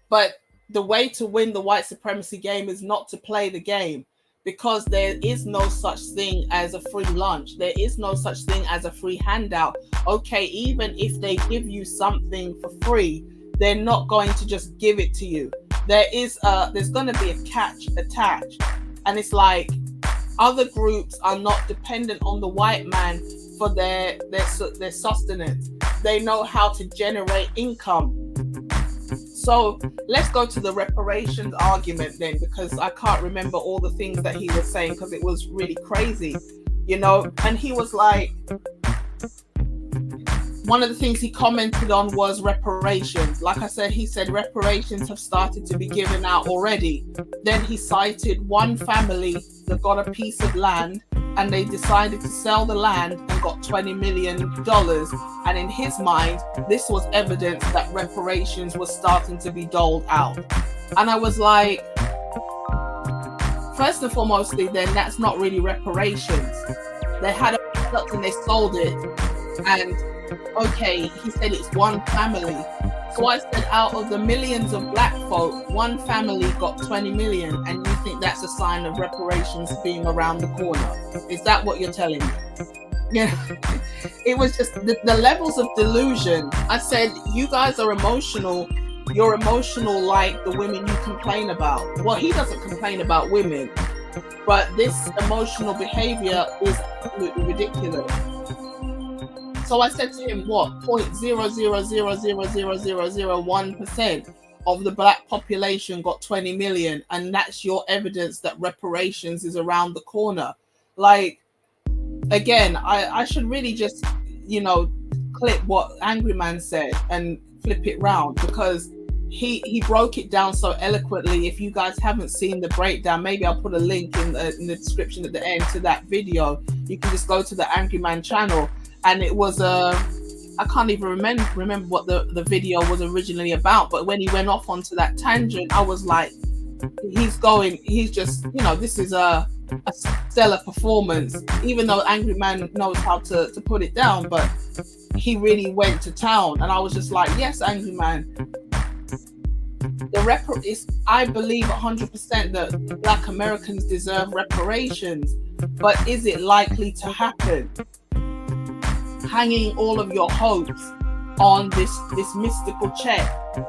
But the way to win the white supremacy game is not to play the game, because there is no such thing as a free lunch. There is no such thing as a free handout. Okay, even if they give you something for free, they're not going to just give it to you. There's going to be a catch attached. And it's like, other groups are not dependent on the white man for their sustenance. They know how to generate income. So let's go to the reparations argument then, because I can't remember all the things that he was saying, because it was really crazy, you know. And he was like, one of the things he commented on was reparations. Like I said, he said reparations have started to be given out already. Then he cited one family that got a piece of land, and they decided to sell the land and got $20 million. And in his mind, this was evidence that reparations was starting to be doled out. And I was like, first and foremost, then that's not really reparations. They had a product and they sold it. And okay, he said it's one family. So I said, out of the millions of black folk, one family got 20 million, and you think that's a sign of reparations being around the corner? Is that what you're telling me? Yeah, it was just the levels of delusion. I said, you guys are emotional. You're emotional like the women you complain about. Well, he doesn't complain about women, but this emotional behavior is absolutely ridiculous. So I said to him, what, 0.0000001% of the black population got 20 million, and that's your evidence that reparations is around the corner? Like, again, I should really just, you know, clip what Angry Man said and flip it round, because he broke it down so eloquently. If you guys haven't seen the breakdown, maybe I'll put a link in the description at the end to that video. You can just go to the Angry Man channel. And it was a I can't even remember what the video was originally about, but when he went off onto that tangent, I was like, he's just, this is a stellar performance, even though Angry Man knows how to put it down, but he really went to town. And I was just like, yes, Angry Man, I believe 100% that Black Americans deserve reparations, but is it likely to happen? Hanging all of your hopes on this mystical check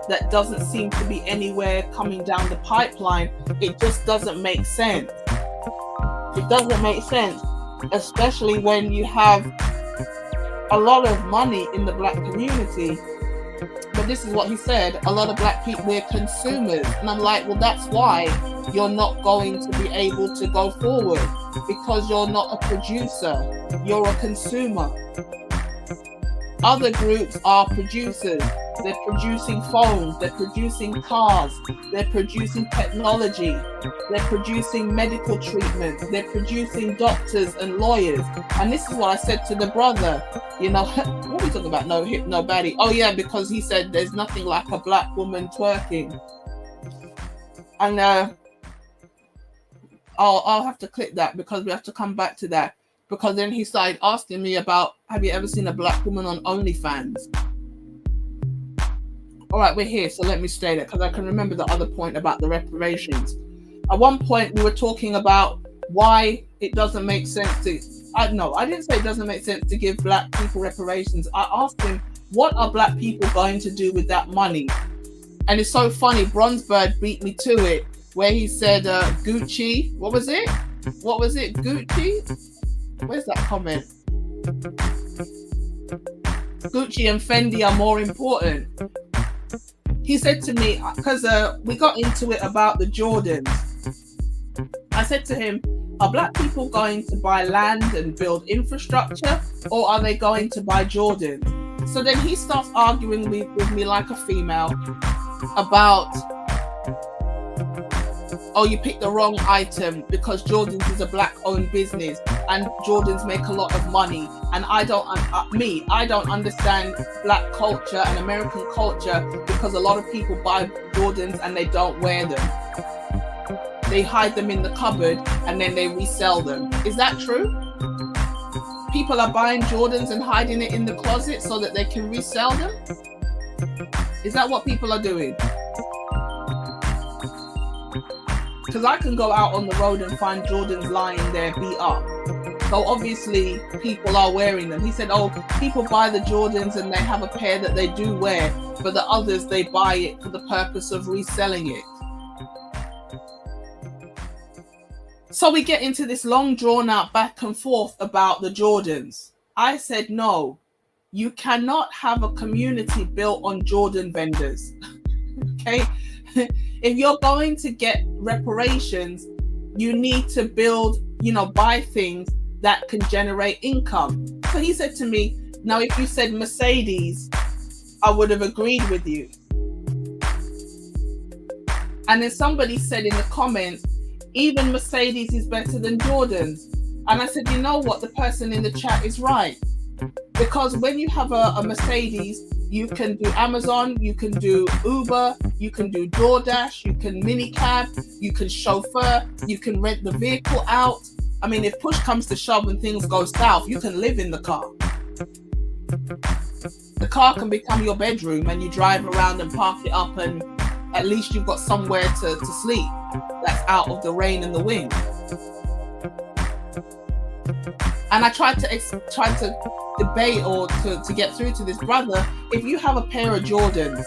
that doesn't seem to be anywhere coming down the pipeline, it just doesn't make sense. It doesn't make sense, especially when you have a lot of money in the Black community. But this is what he said: a lot of Black people, we're consumers. And I'm like, well, that's why you're not going to be able to go forward, because you're not a producer, you're a consumer. Other groups are producers. They're producing phones, they're producing cars, they're producing technology, they're producing medical treatment, they're producing doctors and lawyers. And this is what I said to the brother, what are we talking about? No hip, no baddie. Oh yeah, because he said there's nothing like a Black woman twerking. And I'll have to click that, because we have to come back to that. Because then he started asking me about, have you ever seen a Black woman on OnlyFans? All right, we're here, so let me stay there, because I can remember the other point about the reparations. At one point, we were talking about why it doesn't make sense to... I didn't say it doesn't make sense to give Black people reparations. I asked him, what are Black people going to do with that money? And it's so funny, Bronzebird beat me to it, where he said, Gucci, what was it? Gucci? Where's that comment? Gucci and Fendi are more important. He said to me, because we got into it about the Jordans. I said to him, are Black people going to buy land and build infrastructure, or are they going to buy Jordans? So then he starts arguing with me like a female about, oh, you picked the wrong item because Jordans is a Black-owned business and Jordans make a lot of money. And I don't understand Black culture and American culture, because a lot of people buy Jordans and they don't wear them. They hide them in the cupboard and then they resell them. Is that true? People are buying Jordans and hiding it in the closet so that they can resell them? Is that what people are doing? Because I can go out on the road and find Jordans lying there beat up. So obviously people are wearing them. He said, oh, people buy the Jordans and they have a pair that they do wear, but the others, they buy it for the purpose of reselling it. So we get into this long drawn out back and forth about the Jordans. I said, no, you cannot have a community built on Jordan vendors. Okay? If you're going to get reparations, you need to build, buy things that can generate income. So he said to me, now if you said Mercedes, I would have agreed with you. And then somebody said in the comments, even Mercedes is better than Jordans. And I said, you know what? The person in the chat is right. Because when you have a Mercedes, you can do Amazon, you can do Uber, you can do DoorDash, you can minicab, you can chauffeur, you can rent the vehicle out. I mean, if push comes to shove and things go south, you can live in the car. The car can become your bedroom and you drive around and park it up, and at least you've got somewhere to sleep that's out of the rain and the wind. And I tried to debate or to get through to this brother, if you have a pair of Jordans,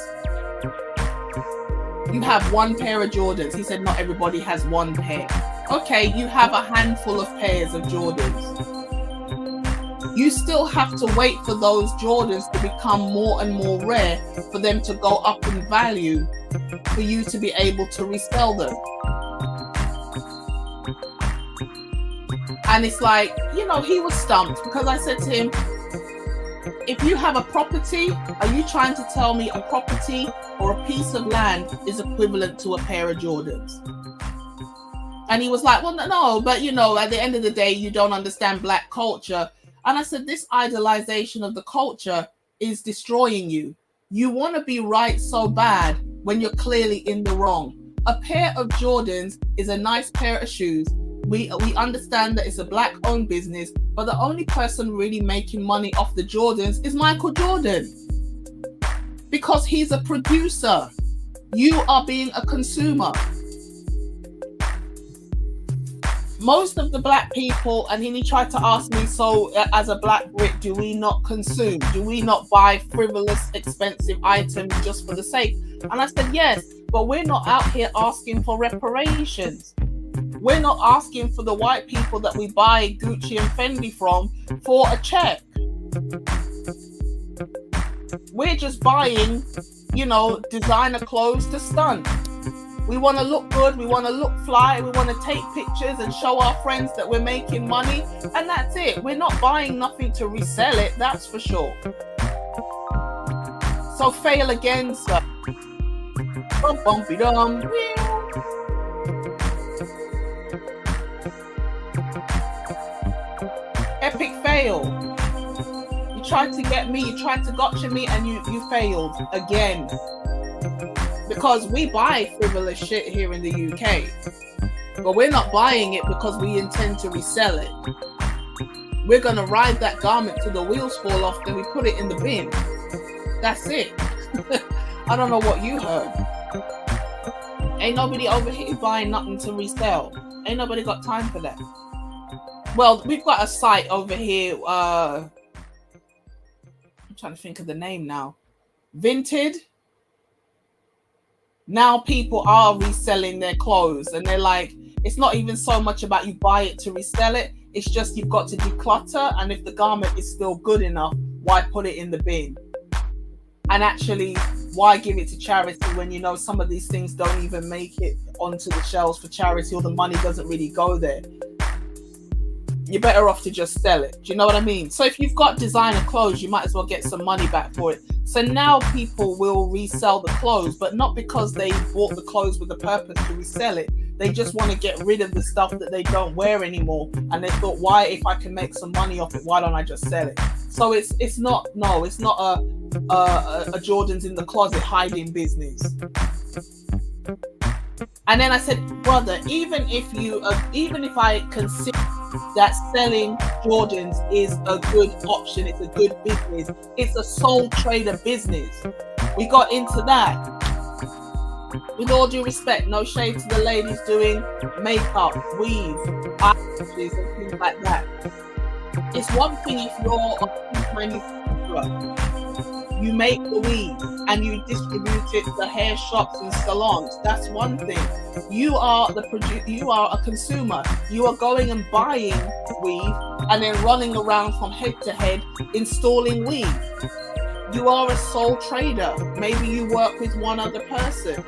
you have one pair of Jordans. He said not everybody has one pair. Okay, you have a handful of pairs of Jordans. You still have to wait for those Jordans to become more and more rare, for them to go up in value, for you to be able to resell them. And it's like, he was stumped, because I said to him, if you have a property, are you trying to tell me a property or a piece of land is equivalent to a pair of Jordans? And he was like, well, no, but at the end of the day, you don't understand Black culture. And I said, this idolization of the culture is destroying you. You want to be right so bad when you're clearly in the wrong. A pair of Jordans is a nice pair of shoes. We understand that it's a black-owned business, but the only person really making money off the Jordans is Michael Jordan, because he's a producer. You are being a consumer. Most of the black people, and then he tried to ask me, so as a black Brit, do we not consume? Do we not buy frivolous, expensive items just for the sake? And I said, yes, but we're not out here asking for reparations. We're not asking for the white people that we buy Gucci and Fendi from for a check. We're just buying, designer clothes to stunt. We want to look good, we want to look fly, we want to take pictures and show our friends that we're making money, and that's it. We're not buying nothing to resell it, that's for sure. So fail again, sir. Bum-bum-be-dum. Epic fail. You tried to get me, you tried to gotcha me, and you failed again. Because we buy frivolous shit here in the UK, but we're not buying it because we intend to resell it. We're going to ride that garment till the wheels fall off, then we put it in the bin. That's it. I don't know what you heard. Ain't nobody over here buying nothing to resell. Ain't nobody got time for that. Well, we've got a site over here. I'm trying to think of the name now. Vinted. Now people are reselling their clothes, and they're like, it's not even so much about you buy it to resell it. It's just you've got to declutter, and if the garment is still good enough, why put it in the bin? And actually, why give it to charity when you know some of these things don't even make it onto the shelves for charity, or the money doesn't really go there? You're better off to just sell it. Do you know what I mean? So if you've got designer clothes, you might as well get some money back for it. So now people will resell the clothes, but not because they bought the clothes with the purpose to resell it. They just want to get rid of the stuff that they don't wear anymore. And they thought, why, if I can make some money off it, why don't I just sell it? So it's not a Jordans in the closet hiding business. And then I said, brother, even if I consider that selling Jordans is a good option, it's a good business, it's a sole trader business. We got into that. With all due respect, no shade to the ladies doing makeup, weave, eyelashes and things like that. It's one thing if you're a manufacturer, you make the weave and you distribute it to hair shops and salons. That's one thing. You are a consumer. You are going and buying weave and then running around from head to head installing weave. You are a sole trader. Maybe you work with one other person.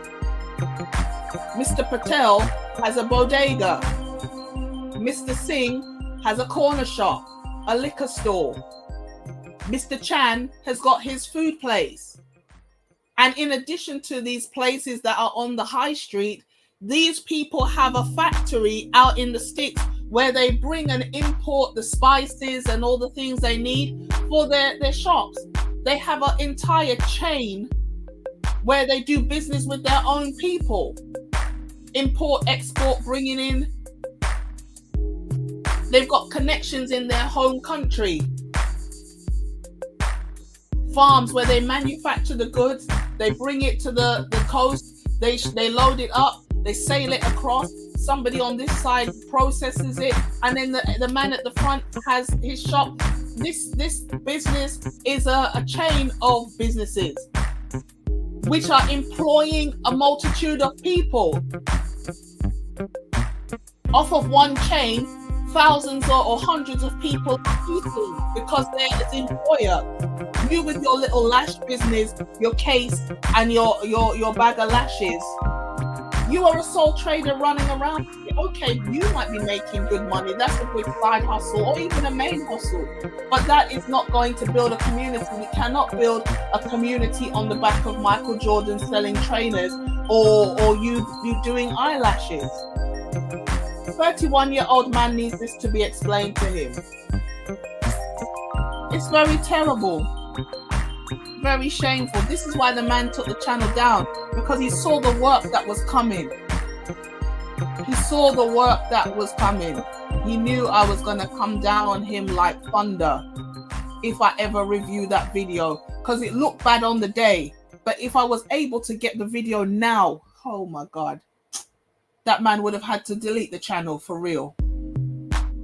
Mr. Patel has a bodega. Mr. Singh has a corner shop, a liquor store. Mr. Chan has got his food place. And in addition to these places that are on the high street, these people have a factory out in the sticks where they bring and import the spices and all the things they need for their shops. They have an entire chain where they do business with their own people. Import, export, bringing in. They've got connections in their home country. Farms where they manufacture the goods, they bring it to the coast, they load it up, they sail it across, somebody on this side processes it, and then the man at the front has his shop. This business is a chain of businesses which are employing a multitude of people. Off of one chain, thousands or hundreds of people are eating because they're the employer. You with your little lash business, your case and your bag of lashes, you are a sole trader running around. Okay, you might be making good money. That's a good side hustle or even a main hustle. But that is not going to build a community. We cannot build a community on the back of Michael Jordan selling trainers or you doing eyelashes. 31-year-old man needs this to be explained to him. It's very terrible. very shameful. This is why the man took the channel down, because he saw the work that was coming. He saw the work that was coming. He knew I was going to come down on him like thunder if I ever review that video, because it looked bad on the day. But if I was able to get the video now, oh my God, that man would have had to delete the channel for real.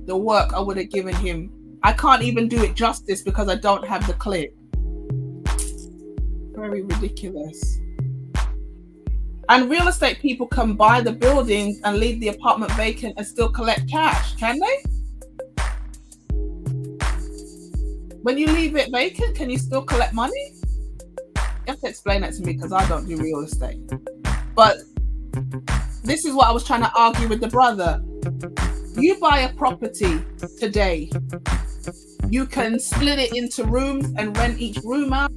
The work I would have given him. I can't even do it justice because I don't have the clip. Very ridiculous. And real estate people can buy the buildings and leave the apartment vacant and still collect cash, can they? When you leave it vacant, can you still collect money? You have to explain that to me because I don't do real estate. But this is what I was trying to argue with the brother. You buy a property today. You can split it into rooms and rent each room out.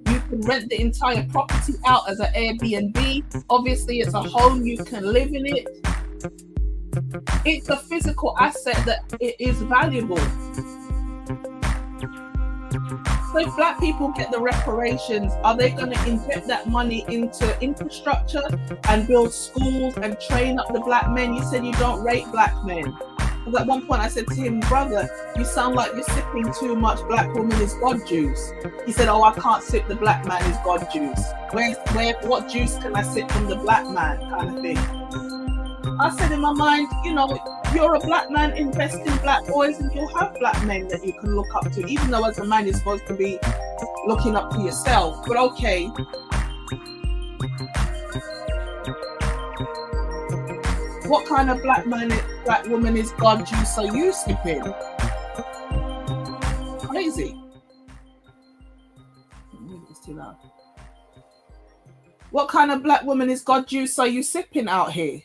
You can rent the entire property out as an Airbnb. Obviously, it's a home. You can live in it. It's a physical asset that it is valuable. So if black people get the reparations, are they going to inject that money into infrastructure and build schools and train up the black men? You said you don't rate black men. Because at one point I said to him, brother, you sound like you're sipping too much black woman is God juice. He said, oh, I can't sip the black man is God juice. What juice can I sip from the black man, kind of thing? I said in my mind, you know, you're a black man, invest in black boys and you'll have black men that you can look up to, even though as a man you're supposed to be looking up to yourself. But okay. What kind of black woman is God juice are you sipping? Crazy. It's too loud. What kind of black woman is God juice are you sipping out here?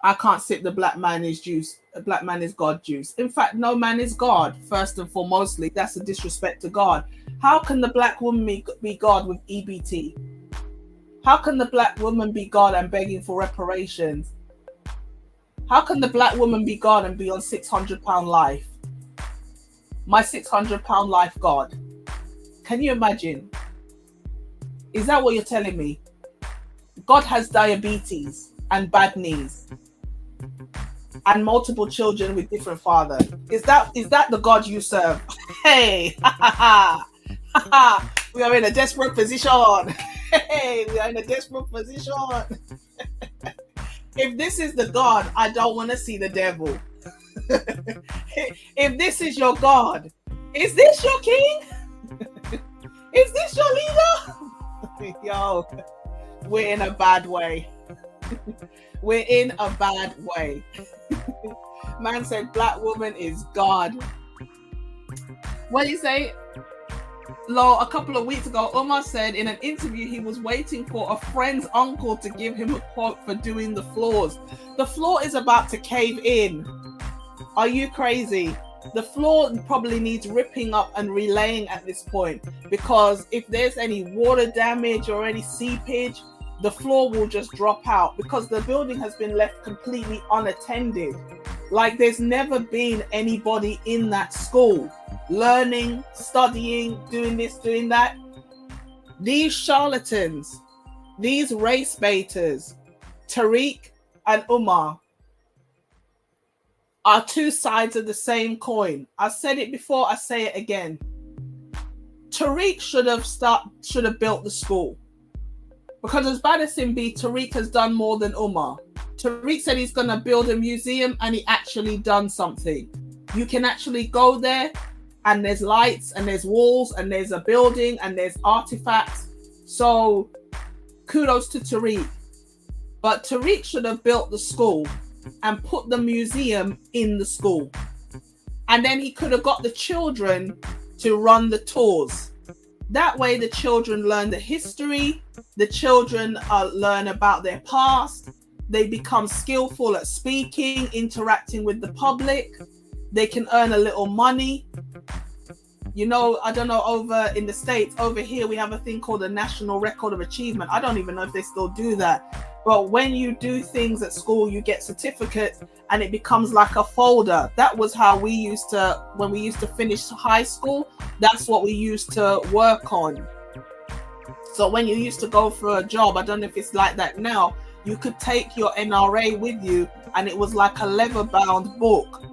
I can't sip the black man is juice. A black man is God juice. In fact, no man is God, first and foremostly. That's a disrespect to God. How can the black woman be God with EBT? How can the black woman be God and begging for reparations? How can the black woman be God and be on £600 life? My £600 life God. Can you imagine? Is that what you're telling me? God has diabetes and bad knees and multiple children with different fathers. Is that the God you serve? Hey, we are in a desperate position. Hey, we are in a desperate position. If this is the God, I don't want to see the devil. If this is your God, is this your king? Is this your leader? Yo, we're in a bad way. We're in a bad way. Man said black woman is God. What do you say? Lo, a couple of weeks ago, Omar said in an interview he was waiting for a friend's uncle to give him a quote for doing the floors. The floor is about to cave in. Are you crazy? The floor probably needs ripping up and relaying at this point, because if there's any water damage or any seepage, the floor will just drop out because the building has been left completely unattended. Like there's never been anybody in that school learning, studying, doing this, doing that. These charlatans, these race baiters, Tariq and Umar, are two sides of the same coin. I said it before, I say it again. Tariq should have built the school. Because as bad as him be, Tariq has done more than Umar. Tariq said he's going to build a museum and he actually done something. You can actually go there and there's lights and there's walls and there's a building and there's artifacts. So kudos to Tariq. But Tariq should have built the school and put the museum in the school. And then he could have got the children to run the tours. That way the children learn the history, the children learn about their past, they become skillful at speaking, interacting with the public, they can earn a little money. You know, I don't know, over in the States, over here we have a thing called a National Record of Achievement. I don't even know if they still do that. But when you do things at school, you get certificates and it becomes like a folder. That was how we used to, when we used to finish high school, that's what we used to work on. So when you used to go for a job, I don't know if it's like that now, you could take your NRA with you, and it was like a leather-bound book.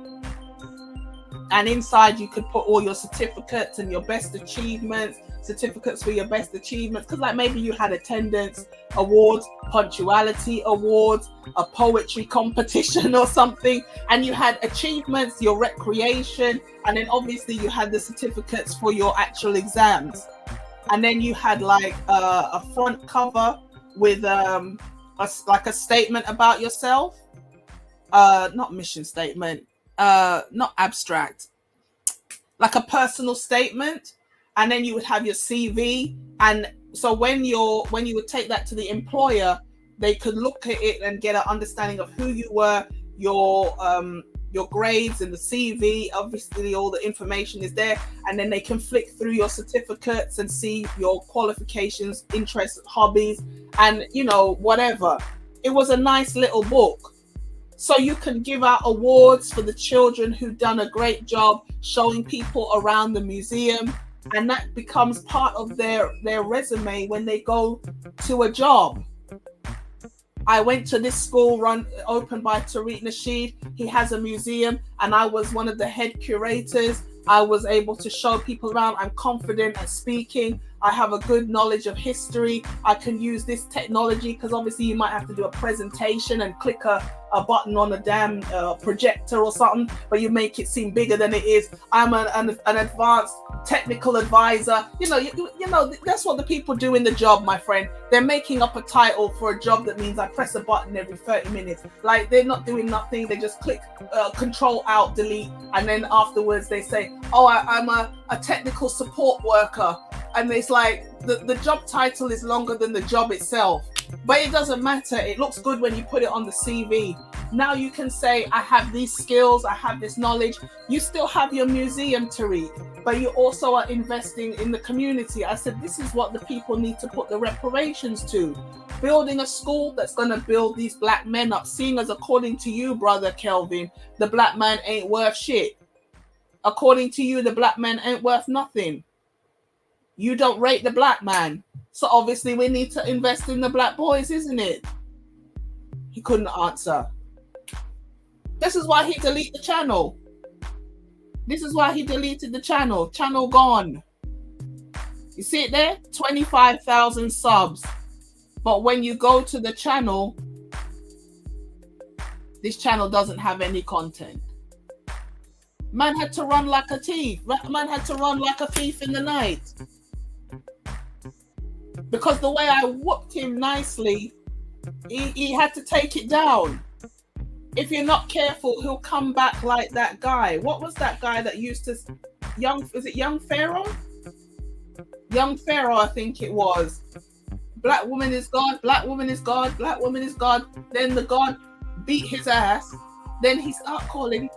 And inside you could put all your certificates and your best achievements, certificates for your best achievements, because like maybe you had attendance awards, punctuality awards, a poetry competition or something, and you had achievements, your recreation, and then obviously you had the certificates for your actual exams. And then you had like a front cover with like a statement about yourself, not mission statement, not abstract, like a personal statement. And then you would have your CV. And so when you would take that to the employer, they could look at it and get an understanding of who you were, your grades and the CV. Obviously all the information is there, and then they can flick through your certificates and see your qualifications, interests, hobbies, and whatever. It was a nice little book. So you can give out awards for the children who've done a great job showing people around the museum, and that becomes part of their resume when they go to a job. I went to this school opened by Tariq Nasheed. He has a museum, and I was one of the head curators. I was able to show people around. I'm confident at speaking. I have a good knowledge of history. I can use this technology, because obviously you might have to do a presentation and click a button on a damn projector or something, but you make it seem bigger than it is. I'm an advanced technical advisor. You know, that's what the people do in the job, my friend. They're making up a title for a job that means I press a button every 30 minutes. Like, they're not doing nothing. They just click Control Alt Delete, and then afterwards they say, oh, I'm a technical support worker. And it's like the job title is longer than the job itself. But it doesn't matter. It looks good when you put it on the CV. Now you can say, I have these skills, I have this knowledge. You still have your museum to read, but you also are investing in the community. I said, this is what the people need to put the reparations to. Building a school that's going to build these black men up, seeing as according to you, brother Kelvin, the black man ain't worth shit. According to you, the black man ain't worth nothing. You don't rate the black man. So obviously we need to invest in the black boys, isn't it? He couldn't answer. This is why he deleted the channel. This is why he deleted the channel. Channel gone. You see it there? 25,000 subs. But when you go to the channel, this channel doesn't have any content. Man had to run like a thief. Man had to run like a thief in the night. Because the way I whooped him nicely, he had to take it down. If you're not careful, he'll come back like that guy. What was that guy that used to... is it Young Pharaoh? Young Pharaoh, I think it was. Black woman is God, black woman is God, black woman is God. Then the God beat his ass. Then he started calling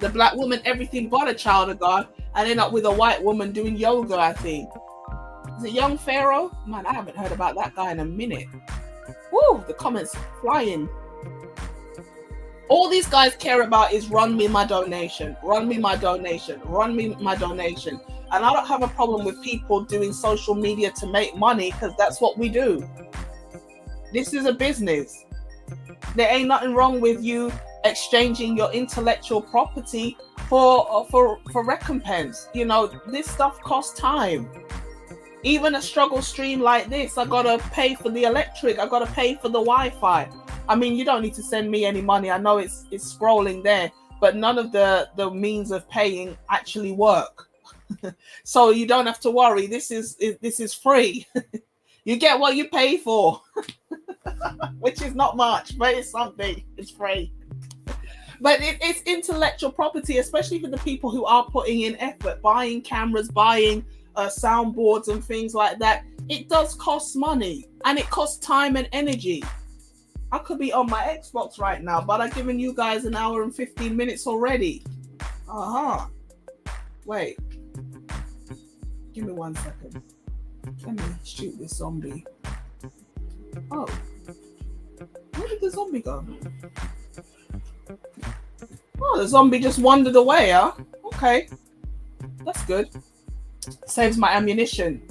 the black woman everything but a child of God, and end up with a white woman doing yoga, I think. Is it Young Pharaoh? Man, I haven't heard about that guy in a minute. Woo, the comments flying. All these guys care about is run me my donation, run me my donation, run me my donation. And I don't have a problem with people doing social media to make money, because that's what we do. This is a business. There ain't nothing wrong with you exchanging your intellectual property for recompense. You know, this stuff costs time. Even a struggle stream like this, I gotta pay for the electric, I gotta pay for the Wi-Fi. I mean, you don't need to send me any money. I know it's scrolling there, but none of the means of paying actually work. So you don't have to worry. This is free. You get what you pay for, which is not much, but it's something. It's free. But it's intellectual property, especially for the people who are putting in effort, buying cameras, buying soundboards and things like that. It does cost money, and it costs time and energy. I could be on my Xbox right now, but I've given you guys an hour and 15 minutes already. Wait. Give me 1 second. Let me shoot this zombie. Oh. Where did the zombie go? Oh, the zombie just wandered away, huh? Okay. That's good. Saves my ammunition.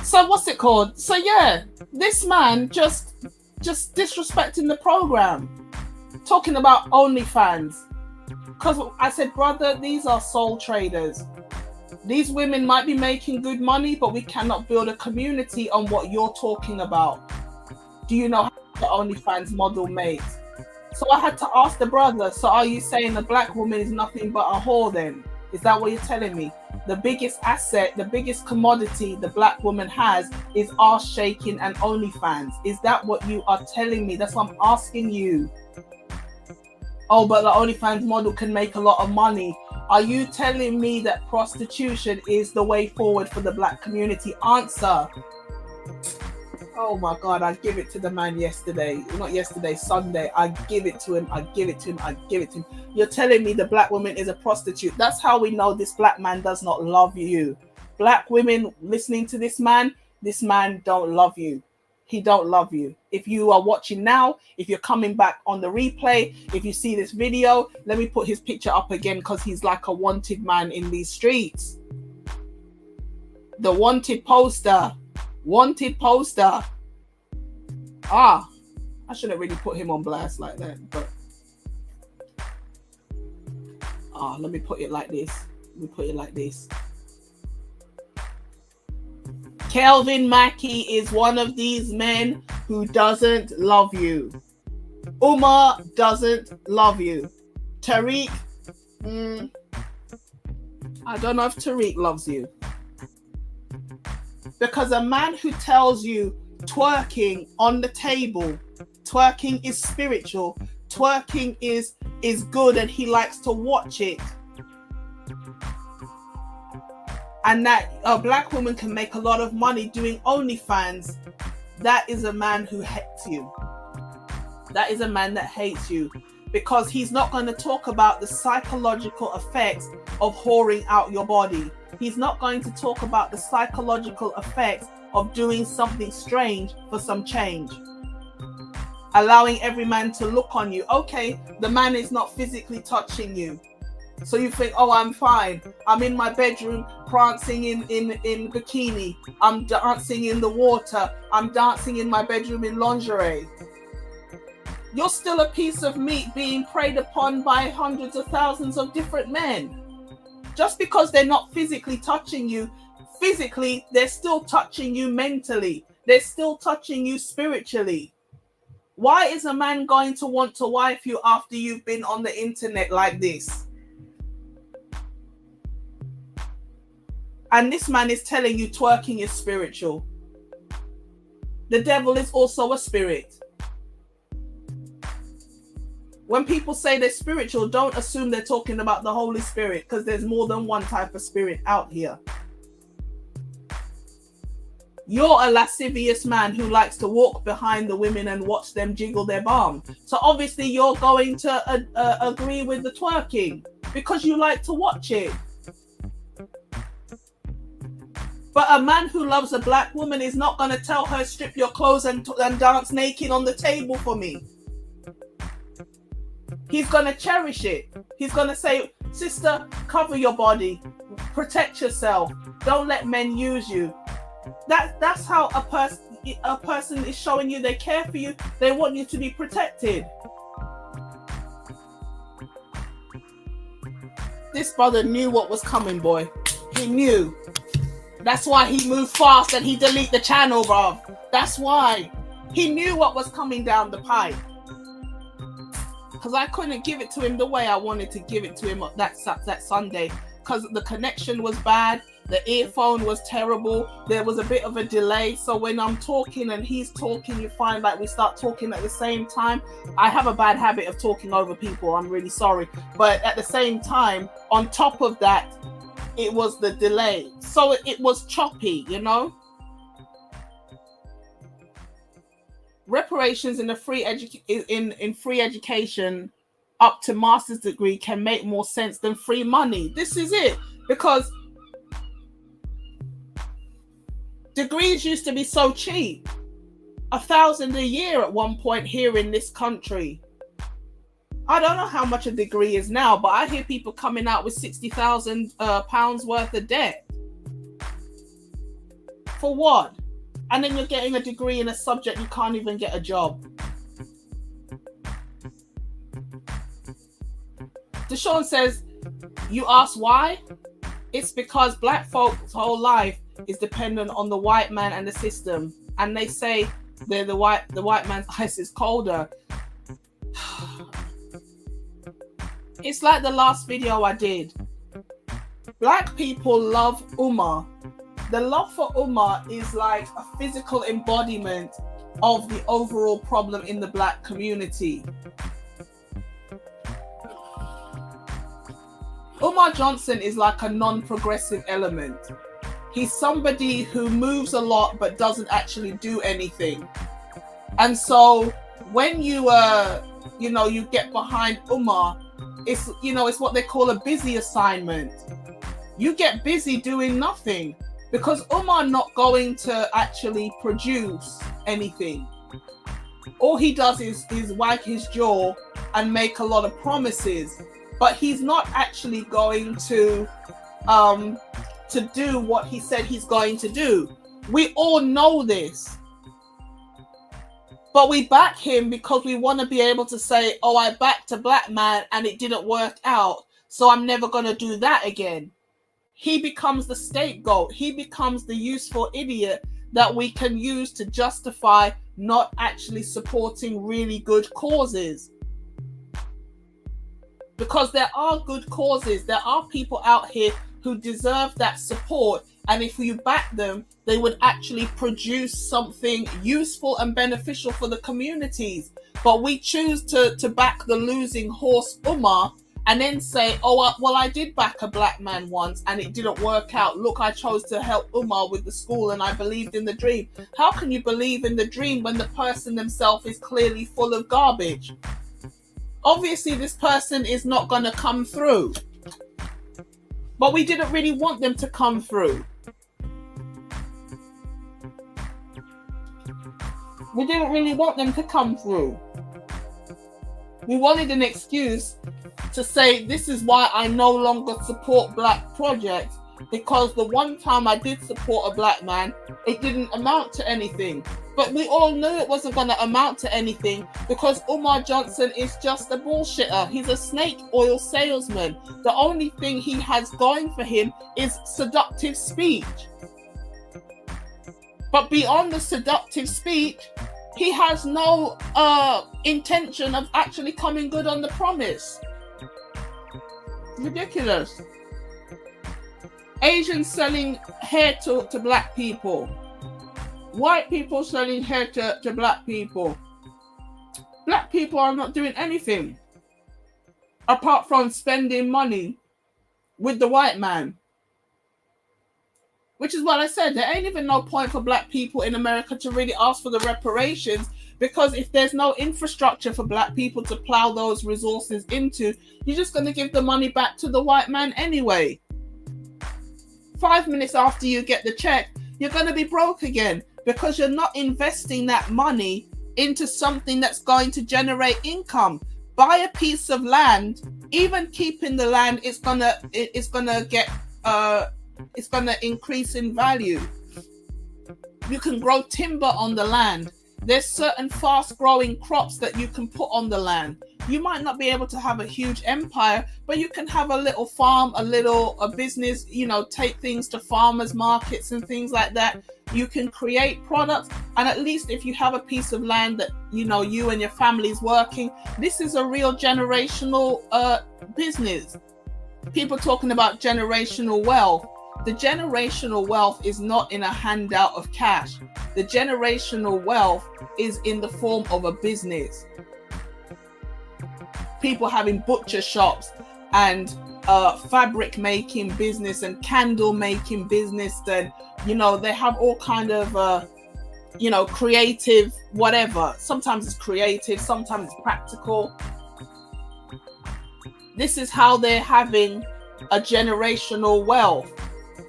So what's it called? So yeah, this man just disrespecting the program, talking about OnlyFans. Because I said, brother, these are soul traders. These women might be making good money, but we cannot build a community on what you're talking about. Do you know how the OnlyFans model made? So I had to ask the brother, so are you saying the black woman is nothing but a whore then? Is that what you're telling me? The biggest asset, the biggest commodity the black woman has is ass shaking and OnlyFans. Is that what you are telling me? That's what I'm asking you. Oh, but the OnlyFans model can make a lot of money. Are you telling me that prostitution is the way forward for the black community? Answer. Oh my God, I give it to the man yesterday. Not yesterday, Sunday. I give it to him. I give it to him. I give it to him. You're telling me the black woman is a prostitute. That's how we know this black man does not love you. Black women listening to this man don't love you. He don't love you. If you are watching now, if you're coming back on the replay, if you see this video, let me put his picture up again because he's like a wanted man in these streets. The wanted poster. Wanted poster. I shouldn't really put him on blast like that, but let me put it like this. Kelvin Mackey is one of these men who doesn't love you. Umar doesn't love you. Tariq, I don't know if Tariq loves you. Because a man who tells you twerking on the table, twerking is spiritual, twerking is good and he likes to watch it, and that a black woman can make a lot of money doing OnlyFans, that is a man who hates you. That is a man that hates you, because he's not going to talk about the psychological effects of whoring out your body. He's not going to talk about the psychological effects of doing something strange for some change. Allowing every man to look on you. Okay, the man is not physically touching you. So you think, oh, I'm fine. I'm in my bedroom prancing in bikini. I'm dancing in the water. I'm dancing in my bedroom in lingerie. You're still a piece of meat being preyed upon by hundreds of thousands of different men. Just because they're not physically touching you, physically, they're still touching you mentally. They're still touching you spiritually. Why is a man going to want to wife you after you've been on the internet like this? And this man is telling you twerking is spiritual. The devil is also a spirit. When people say they're spiritual, don't assume they're talking about the Holy Spirit, because there's more than one type of spirit out here. You're a lascivious man who likes to walk behind the women and watch them jiggle their bum. So obviously you're going to agree with the twerking because you like to watch it. But a man who loves a black woman is not going to tell her, strip your clothes and dance naked on the table for me. He's going to cherish it. He's going to say, sister, cover your body. Protect yourself. Don't let men use you. That's how a person is showing you they care for you. They want you to be protected. This brother knew what was coming, boy. He knew. That's why he moved fast and he deleted the channel, bro. That's why. He knew what was coming down the pipe. Because I couldn't give it to him the way I wanted to give it to him that Sunday. Because the connection was bad. The earphone was terrible. There was a bit of a delay. So when I'm talking and he's talking, you find like we start talking at the same time. I have a bad habit of talking over people. I'm really sorry. But at the same time, on top of that, it was the delay. So it was choppy, you know? Reparations in free education up to master's degree can make more sense than free money. This is it. Because degrees used to be so cheap. $1,000 a year at one point here in this country. I don't know how much a degree is now, but I hear people coming out with £60,000 worth of debt. For what? And then you're getting a degree in a subject you can't even get a job. Deshaun says, you ask why? It's because black folks' whole life is dependent on the white man and the system. And they say they're the white man's ice is colder. It's like the last video I did. Black people love Umar. The love for Umar is like a physical embodiment of the overall problem in the black community. Umar Johnson is like a non-progressive element. He's somebody who moves a lot but doesn't actually do anything. And so when you get behind Umar, it's what they call a busy assignment. You get busy doing nothing because Umar not going to actually produce anything. All he does is wag his jaw and make a lot of promises, but he's not actually going to do what he said he's going to do. We all know this. But we back him because we want to be able to say, oh, I backed a black man and it didn't work out, so I'm never going to do that again. He becomes the scapegoat. He becomes the useful idiot that we can use to justify not actually supporting really good causes. Because there are good causes. There are people out here who deserve that support. And if you back them, they would actually produce something useful and beneficial for the communities. But we choose to back the losing horse, Umar, and then say, oh, well, I did back a black man once and it didn't work out. Look, I chose to help Umar with the school and I believed in the dream. How can you believe in the dream when the person themselves is clearly full of garbage? Obviously, this person is not going to come through. But we didn't really want them to come through. We didn't really want them to come through. We wanted an excuse to say, this is why I no longer support black projects, because the one time I did support a black man, it didn't amount to anything. But we all knew it wasn't going to amount to anything because Umar Johnson is just a bullshitter. He's a snake oil salesman. The only thing he has going for him is seductive speech. But beyond the seductive speech, he has no intention of actually coming good on the promise. Ridiculous. Asians selling hair to black people. White people selling hair to black people. Black people are not doing anything apart from spending money with the white man. Which is what I said. There ain't even no point for black people in America to really ask for the reparations, because if there's no infrastructure for black people to plow those resources into, you're just going to give the money back to the white man anyway. 5 minutes after you get the check, you're going to be broke again because you're not investing that money into something that's going to generate income. Buy a piece of land, even keeping the land, it's going to increase in value. You can grow timber on the land. There's certain fast growing crops that you can put on the land. You might not be able to have a huge empire, but you can have a little farm, a business, take things to farmers markets and things like that. You can create products. And at least if you have a piece of land that, you and your family's working, this is a real generational business. People talking about generational wealth. The generational wealth is not in a handout of cash. The generational wealth is in the form of a business. People having butcher shops and fabric making business and candle making business, and they have all kind of creative whatever. Sometimes it's creative, sometimes it's practical. This is how they're having a generational wealth,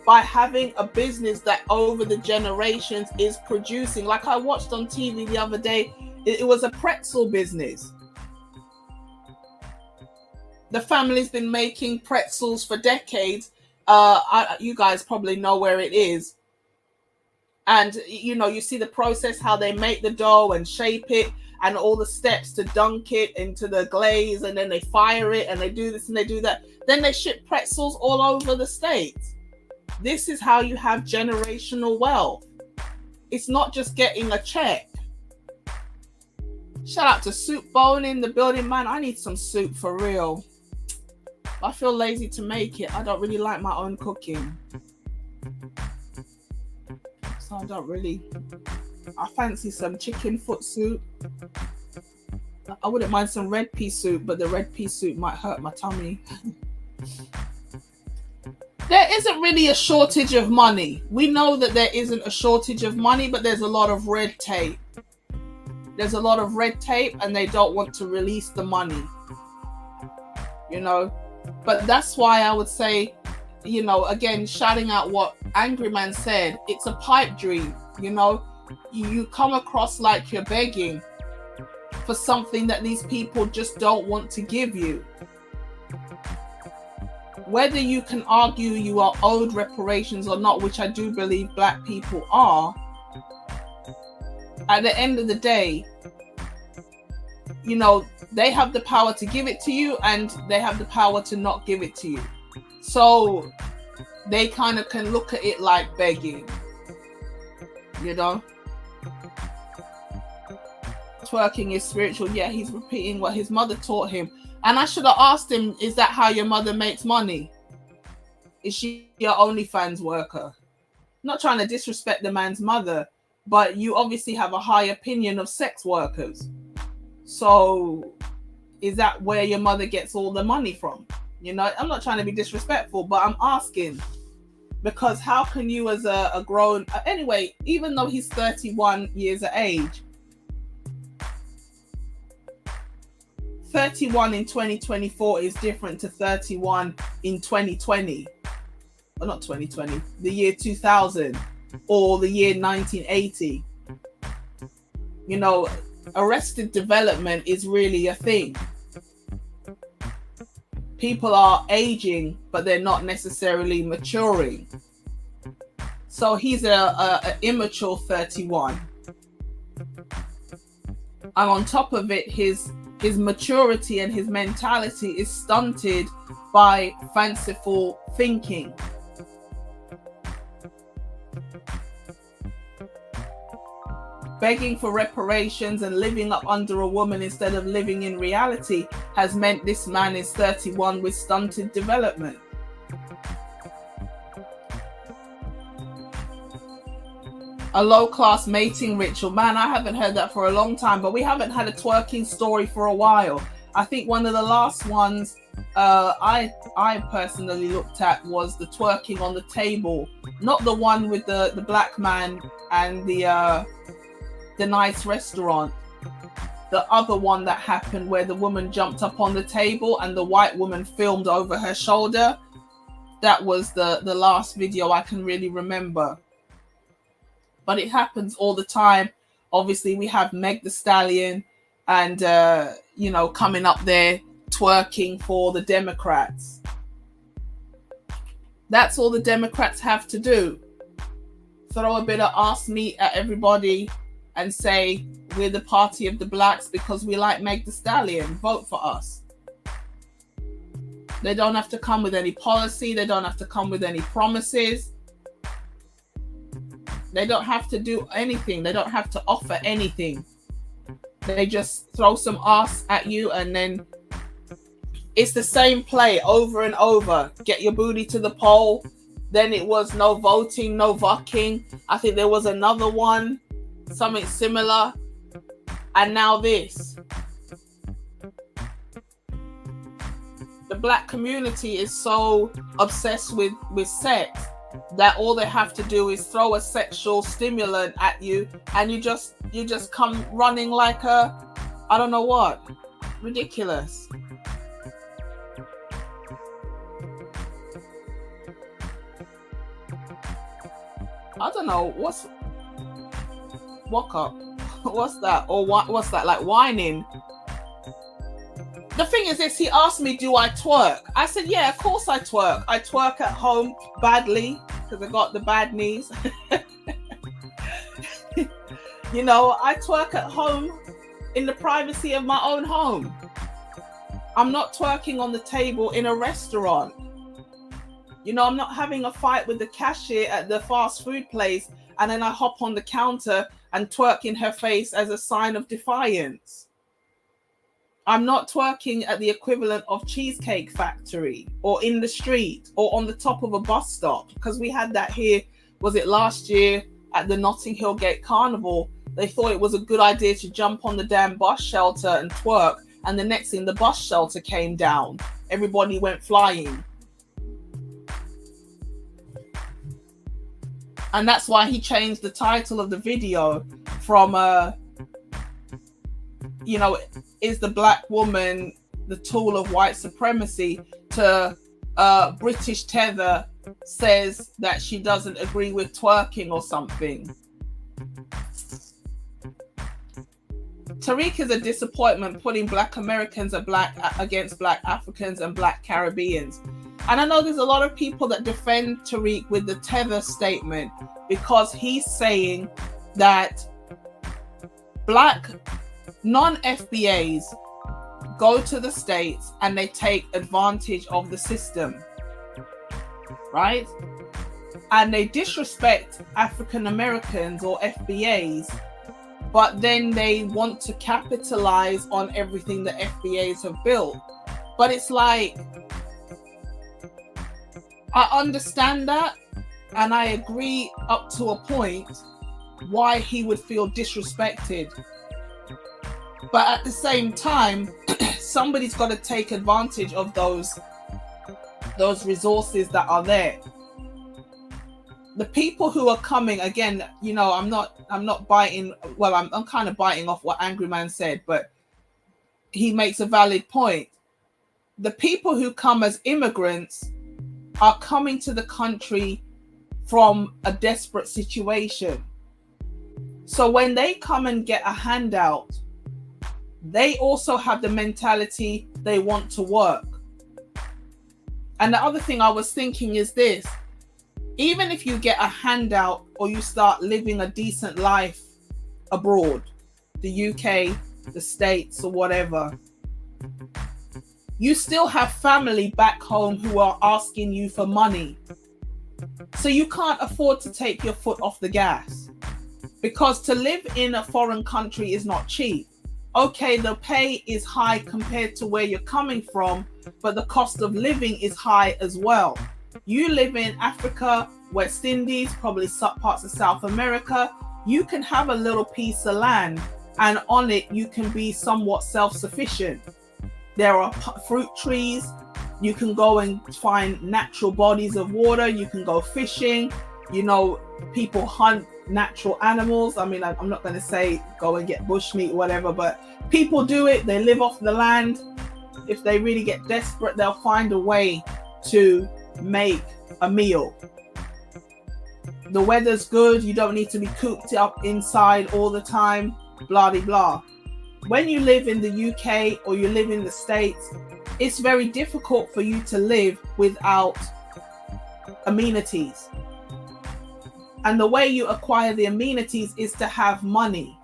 by having a business that over the generations is producing. Like I watched on TV the other day, it was a pretzel business. The family's been making pretzels for decades. You guys probably know where it is. And you see the process, how they make the dough and shape it, and all the steps to dunk it into the glaze, and then they fire it, and they do this and they do that. Then they ship pretzels all over the States. This is how you have generational wealth. It's not just getting a check. Shout out to Soup Bone in the building, man. I need some soup for real. I feel lazy to make it. I don't really like my own cooking. So I fancy some chicken foot soup. I wouldn't mind some red pea soup, but the red pea soup might hurt my tummy. There isn't really a shortage of money. We know that there isn't a shortage of money, but there's a lot of red tape. There's a lot of red tape, and they don't want to release the money. But that's why I would say, again, shouting out what Angry Man said, it's a pipe dream. You come across like you're begging for something that these people just don't want to give you. Whether you can argue you are owed reparations or not, which I do believe Black people are, at the end of the day, they have the power to give it to you, and they have the power to not give it to you. So they kind of can look at it like begging, Twerking is spiritual. Yeah, he's repeating what his mother taught him. And I should have asked him, is that how your mother makes money? Is she your OnlyFans worker? Not trying to disrespect the man's mother, but you obviously have a high opinion of sex workers. So is that where your mother gets all the money from? I'm not trying to be disrespectful, but I'm asking, because how can you as a grown, anyway, even though he's 31 years of age, 31 in 2024 is different to 31 in 2020. Or not 2020, the year 2000 or the year 1980. Arrested development is really a thing. People are aging, but they're not necessarily maturing. So he's a immature 31. And on top of it, his maturity and his mentality is stunted by fanciful thinking. Begging for reparations and living up under a woman instead of living in reality has meant this man is 31 with stunted development. A low-class mating ritual. Man, I haven't heard that for a long time, but we haven't had a twerking story for a while. I think one of the last ones I personally looked at was the twerking on the table. Not the one with the black man and the nice restaurant. The other one that happened where the woman jumped up on the table and the white woman filmed over her shoulder. That was the last video I can really remember. But it happens all the time. Obviously, we have Meg Thee Stallion and, coming up there twerking for the Democrats. That's all the Democrats have to do. Throw a bit of arse meat at everybody and say, we're the party of the blacks because we like Meg Thee Stallion. Vote for us. They don't have to come with any policy. They don't have to come with any promises. They don't have to do anything. They don't have to offer anything. They just throw some arse at you, and then it's the same play over and over. Get your booty to the poll. Then it was no voting, no vucking. I think there was another one, something similar. And now this. The black community is so obsessed with sex that all they have to do is throw a sexual stimulant at you, and you just come running like a, I don't know what. Ridiculous. I don't know what's walk up. What's that? Or what's that? Like whining. The thing is this, he asked me, do I twerk? I said, yeah, of course I twerk. I twerk at home badly because I got the bad knees. You know, I twerk at home in the privacy of my own home. I'm not twerking on the table in a restaurant. You know, I'm not having a fight with the cashier at the fast food place and then I hop on the counter and twerk in her face as a sign of defiance. I'm not twerking at the equivalent of Cheesecake Factory or in the street or on the top of a bus stop, because we had that here, was it last year at the Notting Hill Gate Carnival? They thought it was a good idea to jump on the damn bus shelter and twerk, and the next thing, the bus shelter came down. Everybody went flying. And that's why he changed the title of the video from, you know, is the black woman the tool of white supremacy, to British Tether says that she doesn't agree with twerking or something. Tariq is a disappointment, putting black Americans against black Africans and black Caribbeans. And I know there's a lot of people that defend Tariq with the Tether statement, because he's saying that black non-FBAs go to the States and they take advantage of the system, right? And they disrespect African Americans or FBAs, but then they want to capitalize on everything the FBAs have built. But it's like, I understand that, and I agree up to a point why he would feel disrespected. But at the same time, somebody's got to take advantage of those resources that are there. The people who are coming, again, you know, I'm not biting, well, I'm kind of biting off what Angry Man said, but he makes a valid point. The people who come as immigrants are coming to the country from a desperate situation. So when they come and get a handout, they also have the mentality they want to work. And the other thing I was thinking is this: even if you get a handout or you start living a decent life abroad, the UK, the States, or whatever, you still have family back home who are asking you for money. So you can't afford to take your foot off the gas, because to live in a foreign country is not cheap. Okay, the pay is high compared to where you're coming from, but the cost of living is high as well. You live in Africa, West Indies, probably parts of South America. You can have a little piece of land, and on it you can be somewhat self-sufficient. There are fruit trees. You can go and find natural bodies of water. You can go fishing. You know, people hunt natural animals. I mean, I'm not going to say go and get bushmeat or whatever, but people do it. They live off the land. If they really get desperate, they'll find a way to make a meal. The weather's good. You don't need to be cooped up inside all the time. Blah, blah, blah. When you live in the UK or you live in the States, it's very difficult for you to live without amenities. And the way you acquire the amenities is to have money.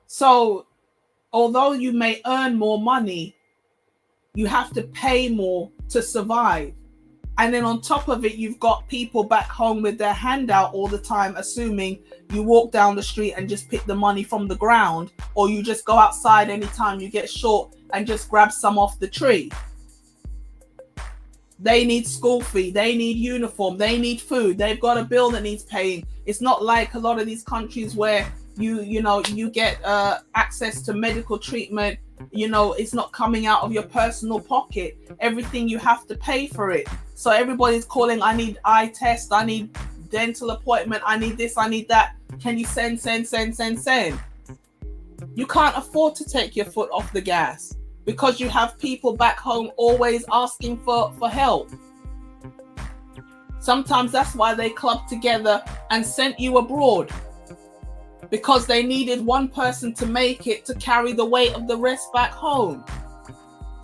So, although you may earn more money, you have to pay more to survive. And then on top of it, you've got people back home with their hand out all the time, assuming you walk down the street and just pick the money from the ground, or you just go outside anytime you get short and just grab some off the tree. They need school fee, they need uniform, they need food, they've got a bill that needs paying. It's not like a lot of these countries where you get access to medical treatment. You know, it's not coming out of your personal pocket. Everything you have to pay for it. So everybody's calling, I need eye test, I need dental appointment, I need this, I need that. Can you send? You can't afford to take your foot off the gas, because you have people back home always asking for help. Sometimes that's why they clubbed together and sent you abroad, because they needed one person to make it to carry the weight of the rest back home.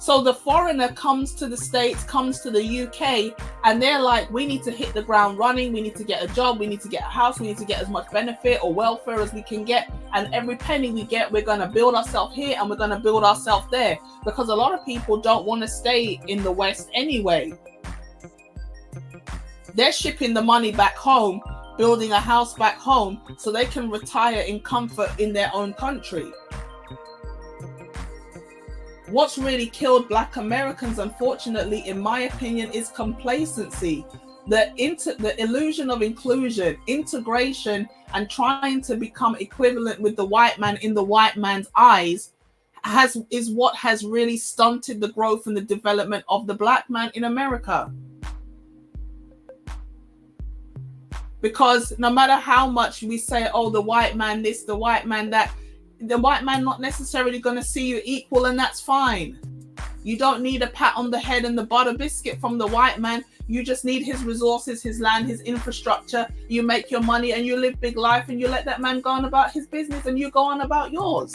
So the foreigner comes to the States, comes to the UK, and they're like, we need to hit the ground running. We need to get a job. We need to get a house. We need to get as much benefit or welfare as we can get. And every penny we get, we're going to build ourselves here and we're going to build ourselves there. Because a lot of people don't want to stay in the West anyway. They're shipping the money back home, building a house back home so they can retire in comfort in their own country. What's really killed Black Americans, unfortunately, in my opinion, is complacency. The illusion of inclusion, integration, and trying to become equivalent with the white man in the white man's eyes is what has really stunted the growth and the development of the Black man in America. Because no matter how much we say, oh, the white man this, the white man that, the white man not necessarily going to see you equal, and that's fine. You don't need a pat on the head and the butter biscuit from the white man. You just need his resources, his land, his infrastructure. You make your money and you live big life and you let that man go on about his business and you go on about yours.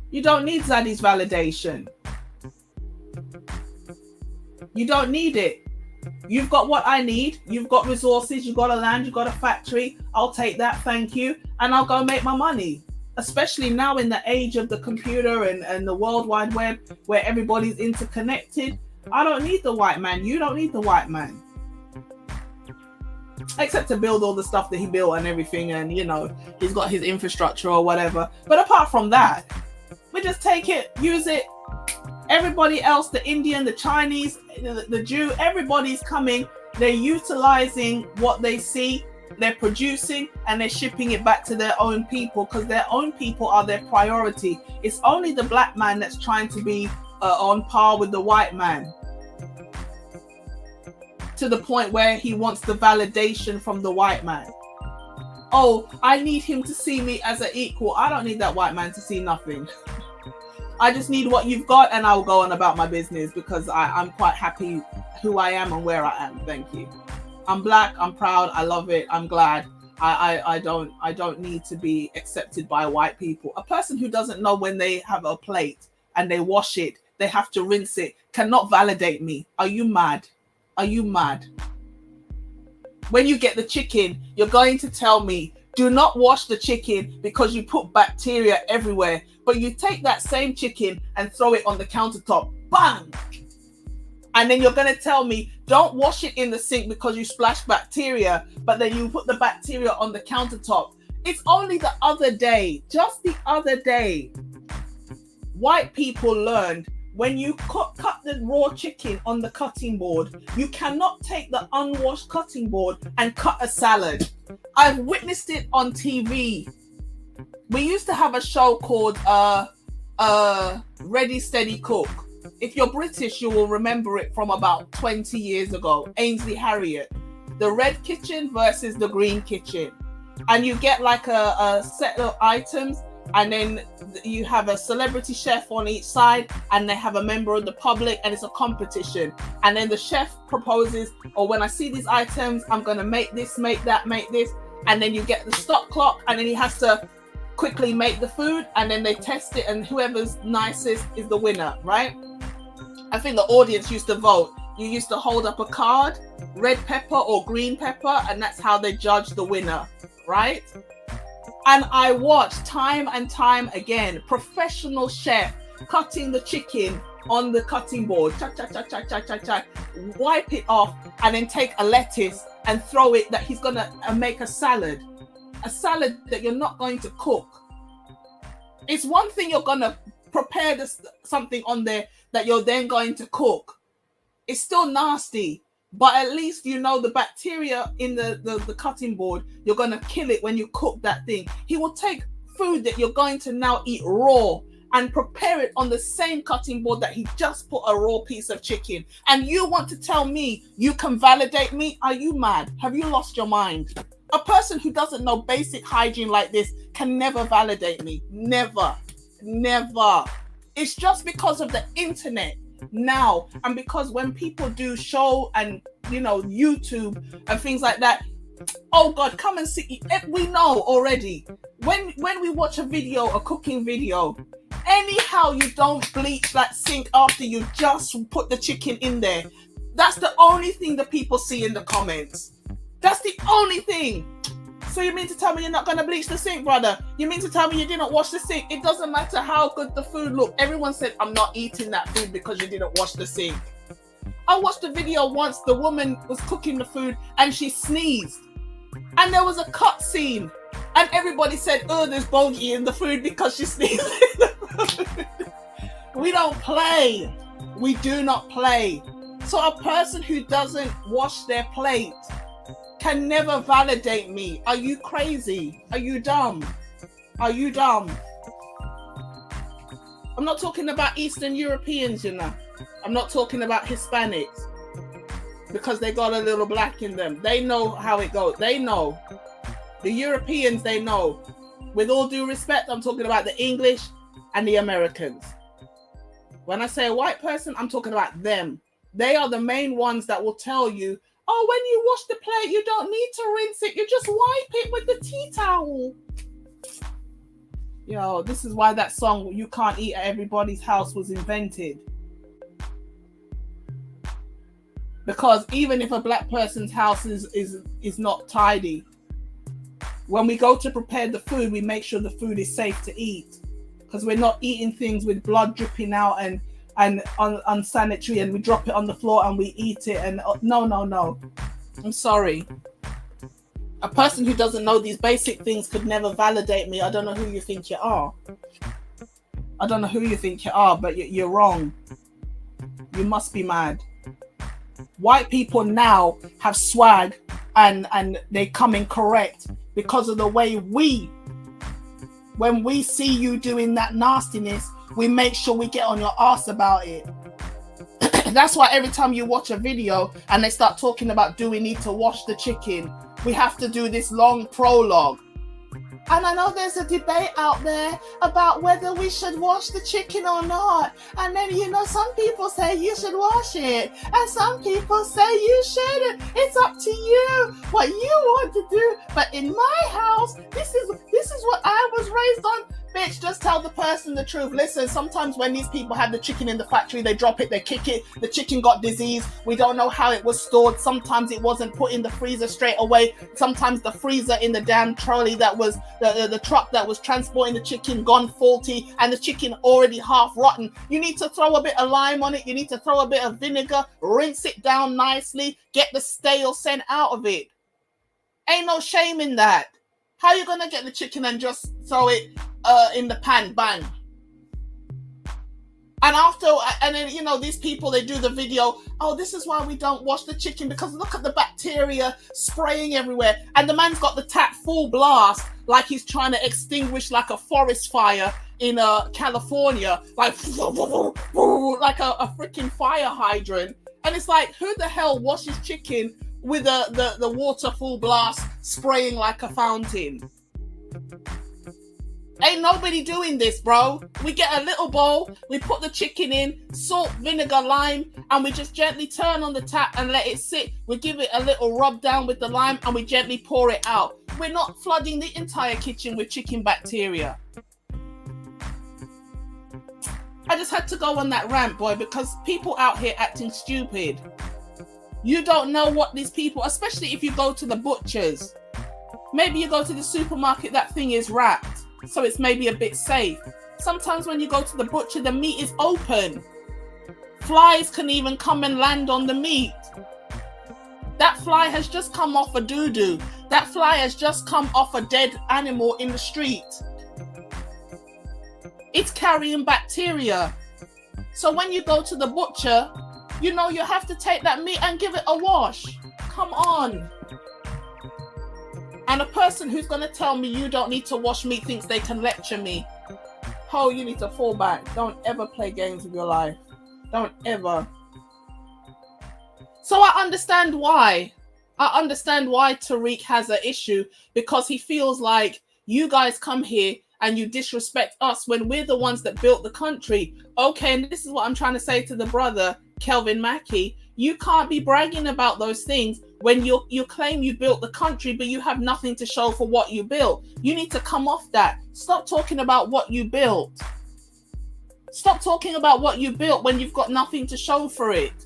You don't need Zaddy's validation. You don't need it. You've got what I need. You've got resources. You've got a land. You've got a factory. I'll take that. Thank you. And I'll go make my money. Especially now in the age of the computer and the World Wide Web where everybody's interconnected. I don't need the white man. You don't need the white man. Except to build all the stuff that he built and everything. And, you know, he's got his infrastructure or whatever. But apart from that, we just take it, use it. Everybody else, the Indian, the Chinese, the Jew, everybody's coming. They're utilizing what they see, they're producing, and they're shipping it back to their own people because their own people are their priority. It's only the black man that's trying to be on par with the white man, to the point where he wants the validation from the white man. Oh, I need him to see me as an equal. I don't need that white man to see nothing. I just need what you've got, and I'll go on about my business because I'm quite happy who I am and where I am. Thank you. I'm black. I'm proud. I love it. I'm glad. I don't need to be accepted by white people. A person who doesn't know when they have a plate and they wash it, they have to rinse it, cannot validate me. Are you mad? Are you mad? When you get the chicken, you're going to tell me, do not wash the chicken because you put bacteria everywhere. But you take that same chicken and throw it on the countertop. Bang! And then you're going to tell me, don't wash it in the sink because you splash bacteria, but then you put the bacteria on the countertop. It's only the other day, just the other day, white people learned when you cut the raw chicken on the cutting board, you cannot take the unwashed cutting board and cut a salad. I've witnessed it on TV. We used to have a show called Ready, Steady, Cook. If you're British, you will remember it from about 20 years ago. Ainsley Harriott. The red kitchen versus the green kitchen. And you get like a set of items, and then you have a celebrity chef on each side, and they have a member of the public, and it's a competition. And then the chef proposes, or when I see these items, I'm going to make this, make that, make this. And then you get the stop clock, and then he has to quickly make the food, and then they test it, and whoever's nicest is the winner, right? I think the audience used to vote. You used to hold up a card, red pepper or green pepper, and that's how they judge the winner, right? And I watched time and time again, professional chef cutting the chicken on the cutting board, wipe it off, and then take a lettuce and throw it, that he's gonna make a salad that you're not going to cook. It's one thing you're gonna prepare something on there that you're then going to cook. It's still nasty, but at least you know the bacteria in the cutting board, you're going to kill it when you cook that thing. He will take food that you're going to now eat raw and prepare it on the same cutting board that he just put a raw piece of chicken. And you want to tell me you can validate me? Are you mad? Have you lost your mind? A person who doesn't know basic hygiene like this can never validate me. Never. Never. It's just because of the internet now, and because when people do show and, you know, YouTube and things like that, oh God, come and see. We know already when we watch a video, a cooking video, Anyhow, you don't bleach that sink after you just put the chicken in there. That's the only thing the people see in the comments. That's the only thing. So you mean to tell me you're not going to bleach the sink, brother? You mean to tell me you didn't wash the sink? It doesn't matter how good the food looked. Everyone said, I'm not eating that food because you didn't wash the sink. I watched a video once, the woman was cooking the food and she sneezed. And there was a cut scene. And everybody said, oh, there's bogey in the food because she sneezed in the food. We don't play. We do not play. So a person who doesn't wash their plate can never validate me. Are you crazy? Are you dumb? Are you dumb? I'm not talking about Eastern Europeans, you know. I'm not talking about Hispanics because they got a little black in them. They know how it goes. They know. The Europeans, they know. With all due respect, I'm talking about the English and the Americans. When I say a white person, I'm talking about them. They are the main ones that will tell you, oh, when you wash the plate, you don't need to rinse it. You just wipe it with the tea towel. Yo, this is why that song, You Can't Eat at Everybody's House, was invented. Because even if a black person's house is not tidy, when we go to prepare the food, we make sure the food is safe to eat. Because we're not eating things with blood dripping out and unsanitary, and we drop it on the floor and we eat it. And no. I'm sorry. A person who doesn't know these basic things could never validate me. I don't know who you think you are. I don't know who you think you are, but you're wrong. You must be mad. White people now have swag and they come in correct because of the way when we see you doing that nastiness, we make sure we get on your ass about it. That's why every time you watch a video and they start talking about, do we need to wash the chicken? We have to do this long prologue. And I know there's a debate out there about whether we should wash the chicken or not. And then, some people say you should wash it. And some people say you shouldn't. It's up to you what you want to do. But in my house, this is what I was raised on. Bitch, just tell the person the truth. Listen, sometimes when these people have the chicken in the factory, they drop it, they kick it, the chicken got disease. We don't know how it was stored. Sometimes it wasn't put in the freezer straight away. Sometimes the freezer in the damn trolley that was, the truck that was transporting the chicken gone faulty and the chicken already half rotten. You need to throw a bit of lime on it. You need to throw a bit of vinegar, rinse it down nicely, get the stale scent out of it. Ain't no shame in that. How you gonna get the chicken and just throw it in the pan, bang? And then, these people, they do the video, oh, this is why we don't wash the chicken, because look at the bacteria spraying everywhere. And the man's got the tap full blast, like he's trying to extinguish like a forest fire in California, like a freaking fire hydrant. And it's like, who the hell washes chicken with the water full blast spraying like a fountain? Ain't nobody doing this, bro. We get a little bowl, we put the chicken in, salt, vinegar, lime, and we just gently turn on the tap and let it sit. We give it a little rub down with the lime and we gently pour it out. We're not flooding the entire kitchen with chicken bacteria. I just had to go on that rant, boy, because people out here acting stupid. You don't know what these people, especially if you go to the butchers. Maybe you go to the supermarket, that thing is wrapped, so it's maybe a bit safe. Sometimes when you go to the butcher, the meat is open. Flies can even come and land on the meat. That fly has just come off a doo-doo. That fly has just come off a dead animal in the street. It's carrying bacteria. So when you go to the butcher, you have to take that meat and give it a wash. Come on. And a person who's going to tell me you don't need to wash meat thinks they can lecture me. Oh, you need to fall back. Don't ever play games with your life. Don't ever. So I understand why. Tariq has an issue, because he feels like you guys come here and you disrespect us when we're the ones that built the country. Okay, and this is what I'm trying to say to the brother, Kelvin Mackey. You can't be bragging about those things when you claim you built the country, but you have nothing to show for what you built. You need to come off that. Stop talking about what you built. Stop talking about what you built when you've got nothing to show for it.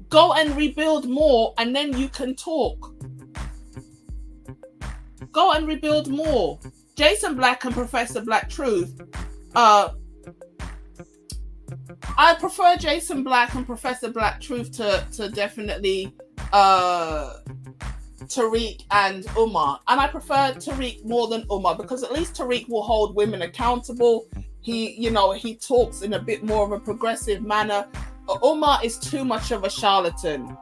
Go and rebuild more, and then you can talk. Go and rebuild more. Jason Black and Professor Black Truth. I prefer Jason Black and Professor Black Truth to definitely Tariq and Umar. And I prefer Tariq more than Umar, because at least Tariq will hold women accountable. He talks in a bit more of a progressive manner. Umar is too much of a charlatan.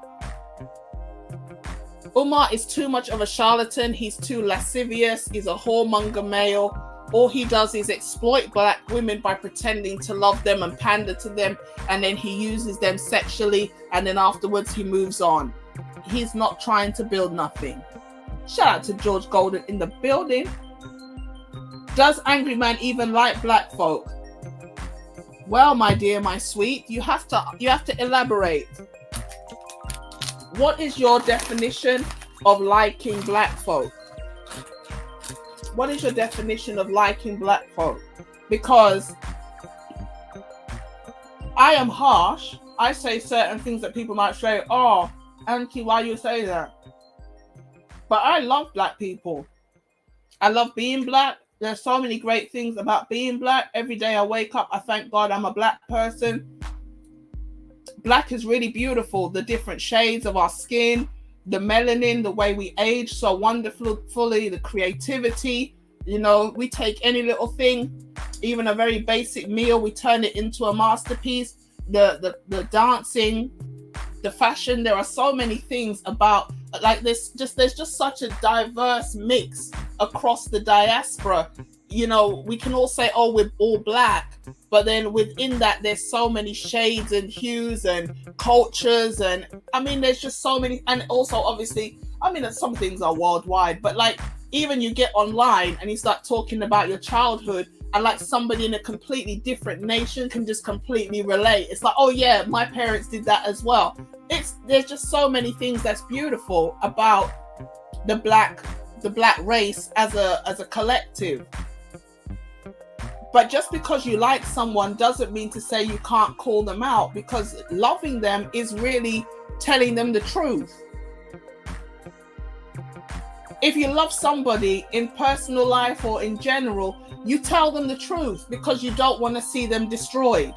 Umar is too much of a charlatan. He's too lascivious. He's a whoremonger male. All he does is exploit black women by pretending to love them and pander to them, and then he uses them sexually, and then afterwards he moves on. He's not trying to build nothing. Shout out to George Golden in the building. Does Angry Man even like black folk? Well, my dear, my sweet, you have to elaborate. What is your definition of liking black folk? What is your definition of liking black folk? Because I am harsh. I say certain things that people might say, oh, Auntie, why you say that? But I love black people. I love being black. There's so many great things about being black. Every day I wake up, I thank God I'm a black person. Black is really beautiful. The different shades of our skin, the melanin, the way we age so wonderfully, the creativity. We take any little thing, even a very basic meal, we turn it into a masterpiece. The dancing, the fashion. There are so many things about there's just such a diverse mix across the diaspora. We can all say, oh, we're all black, but then within that there's so many shades and hues and cultures, and there's just so many. And also obviously some things are worldwide, but even you get online and you start talking about your childhood, and somebody in a completely different nation can just completely relate. It's like, oh yeah, my parents did that as well. There's just so many things that's beautiful about the black race as a collective. But just because you like someone doesn't mean to say you can't call them out, because loving them is really telling them the truth. If you love somebody in personal life or in general, you tell them the truth because you don't want to see them destroyed.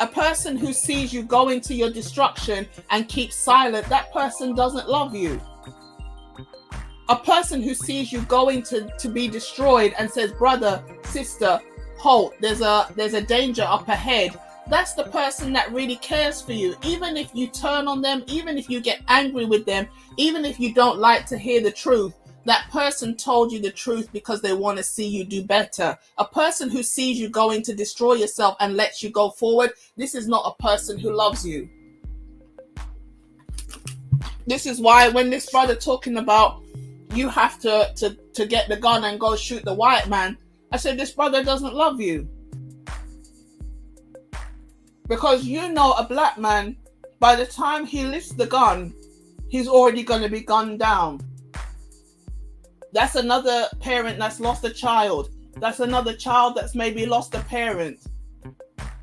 A person who sees you go into your destruction and keeps silent, that person doesn't love you. A person who sees you going to be destroyed and says, brother, sister, halt, there's a danger up ahead, that's the person that really cares for you. Even if you turn on them, even if you get angry with them, even if you don't like to hear the truth, that person told you the truth because they want to see you do better. A person who sees you going to destroy yourself and lets you go forward, this is not a person who loves you. This is why when this brother talking about you have to get the gun and go shoot the white man, I said, this brother doesn't love you. Because a black man, by the time he lifts the gun, he's already going to be gunned down. That's another parent that's lost a child. That's another child that's maybe lost a parent.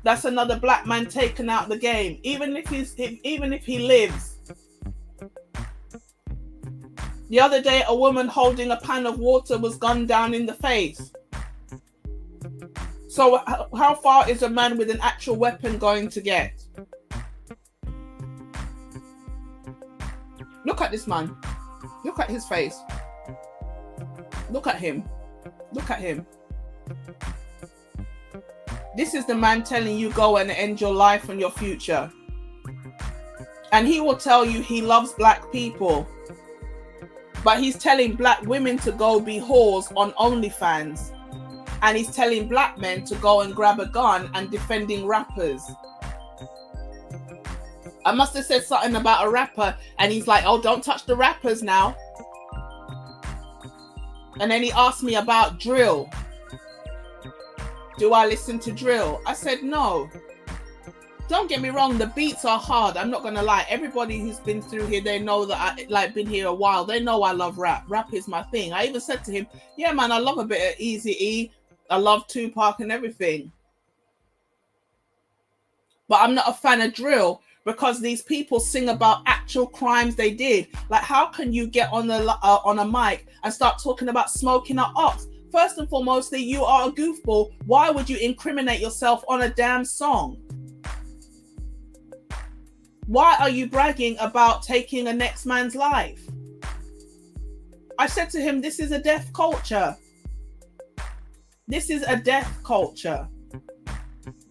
That's another black man taken out the game. Even if he lives. The other day, a woman holding a pan of water was gunned down in the face. So how far is a man with an actual weapon going to get? Look at this man. Look at his face. Look at him. Look at him. This is the man telling you go and end your life and your future. And he will tell you he loves black people. But he's telling black women to go be whores on OnlyFans. And he's telling black men to go and grab a gun and defending rappers. I must have said something about a rapper and he's like, oh, don't touch the rappers now. And then he asked me about drill. Do I listen to drill? I said no. Don't get me wrong, the beats are hard. I'm not going to lie. Everybody who's been through here, they know that I been here a while. They know I love rap. Rap is my thing. I even said to him, yeah, man, I love a bit of Eazy-E. I love Tupac and everything. But I'm not a fan of drill because these people sing about actual crimes they did. Like, how can you get on a mic and start talking about smoking up ops? First and foremostly, you are a goofball. Why would you incriminate yourself on a damn song? Why are you bragging about taking a next man's life? I said to him, this is a death culture. This is a death culture.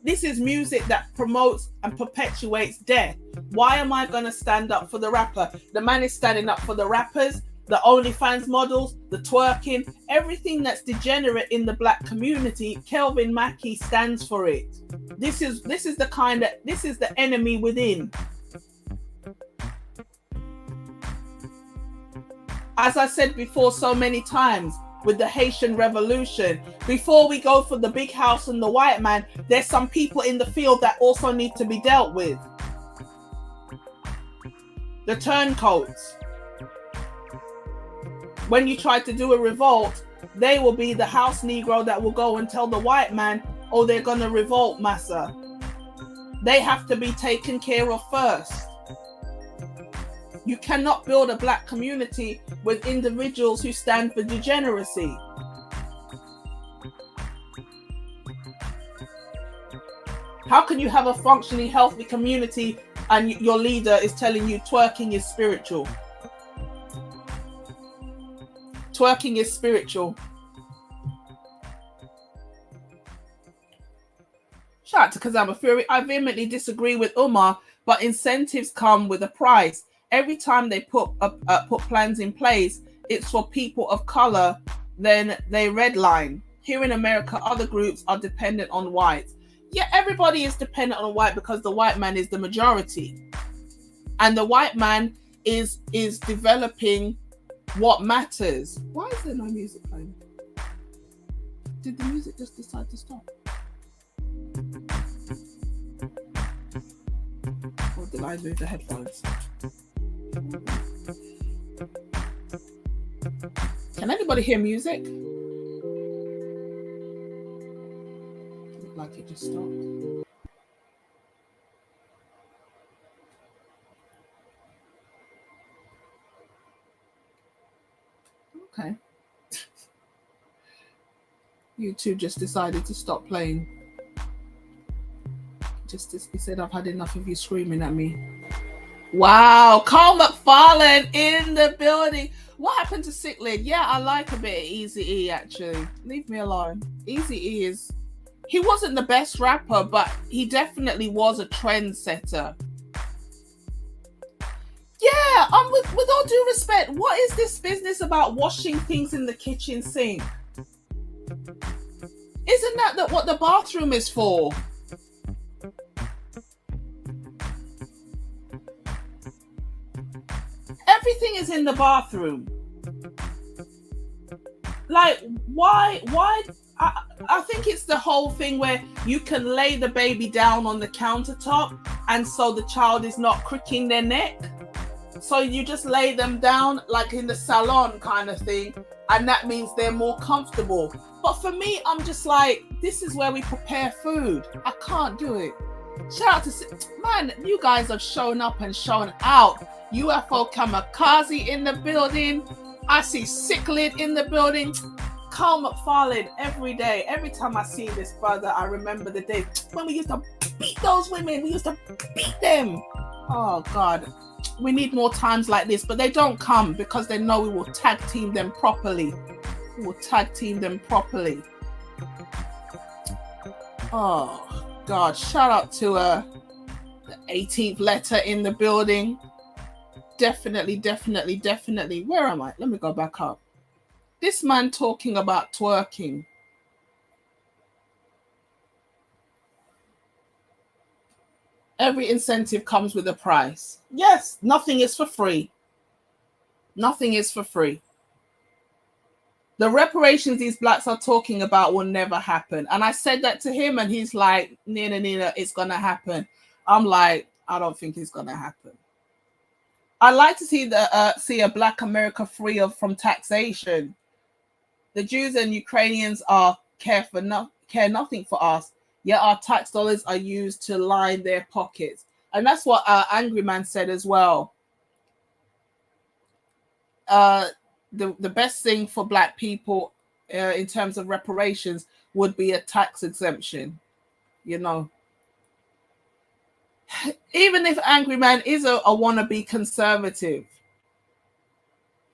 This is music that promotes and perpetuates death. Why am I going to stand up for the rapper? The man is standing up for the rappers, the OnlyFans models, the twerking, everything that's degenerate in the black community. Kelvin Mackey stands for it. This is the enemy within. As I said before so many times, with the Haitian Revolution, before we go for the big house and the white man, there's some people in the field that also need to be dealt with. The turncoats. When you try to do a revolt, they will be the house Negro that will go and tell the white man, oh, they're going to revolt, massa. They have to be taken care of first. You cannot build a black community with individuals who stand for degeneracy. How can you have a functioning, healthy community and your leader is telling you twerking is spiritual? Twerking is spiritual. Shout out to Kazama Fury. I vehemently disagree with Umar, but incentives come with a price. Every time they put plans in place, it's for people of color, then they redline. Here in America, other groups are dependent on whites. Yeah, everybody is dependent on white because the white man is the majority. And the white man is developing what matters. Why is there no music playing? Did the music just decide to stop? Or did I move the headphones? Can anybody hear music? Looked like it just stopped. Okay. YouTube just decided to stop playing. He said, I've had enough of you screaming at me. Wow, Carl McFarlane in the building. What happened to Sick Lid? Yeah, I like a bit of Eazy-E actually. Leave me alone. Eazy-E he wasn't the best rapper, but he definitely was a trendsetter. Yeah, with all due respect, what is this business about washing things in the kitchen sink? Isn't that what the bathroom is for? Everything is in the bathroom. Like, why? I think it's the whole thing where you can lay the baby down on the countertop and so the child is not cricking their neck. So you just lay them down like in the salon kind of thing, and that means they're more comfortable. But for me, I'm just like, this is where we prepare food. I can't do it. Shout out to, man, you guys have shown up and shown out. UFO Kamikaze in the building. I see Sick Lid in the building. Carl McFarlane every day. Every time I see this brother, I remember the day when we used to beat those women. We used to beat them. Oh, God. We need more times like this, but they don't come because they know we will tag team them properly. We will tag team them properly. Oh, God. Shout out to the 18th letter in the building. Definitely. Where am I? Let me go back up. This man talking about twerking. Every incentive comes with a price. Yes, nothing is for free. Nothing is for free. The reparations these blacks are talking about will never happen. And I said that to him and he's like, Nina, it's going to happen. I'm like, I don't think it's going to happen. I'd like to see a black America free from taxation. The Jews and Ukrainians care nothing for us. yet our tax dollars are used to line their pockets. And that's what Angry Man said as well. The best thing for black people in terms of reparations would be a tax exemption, you know. Even if Angry Man is a wannabe conservative,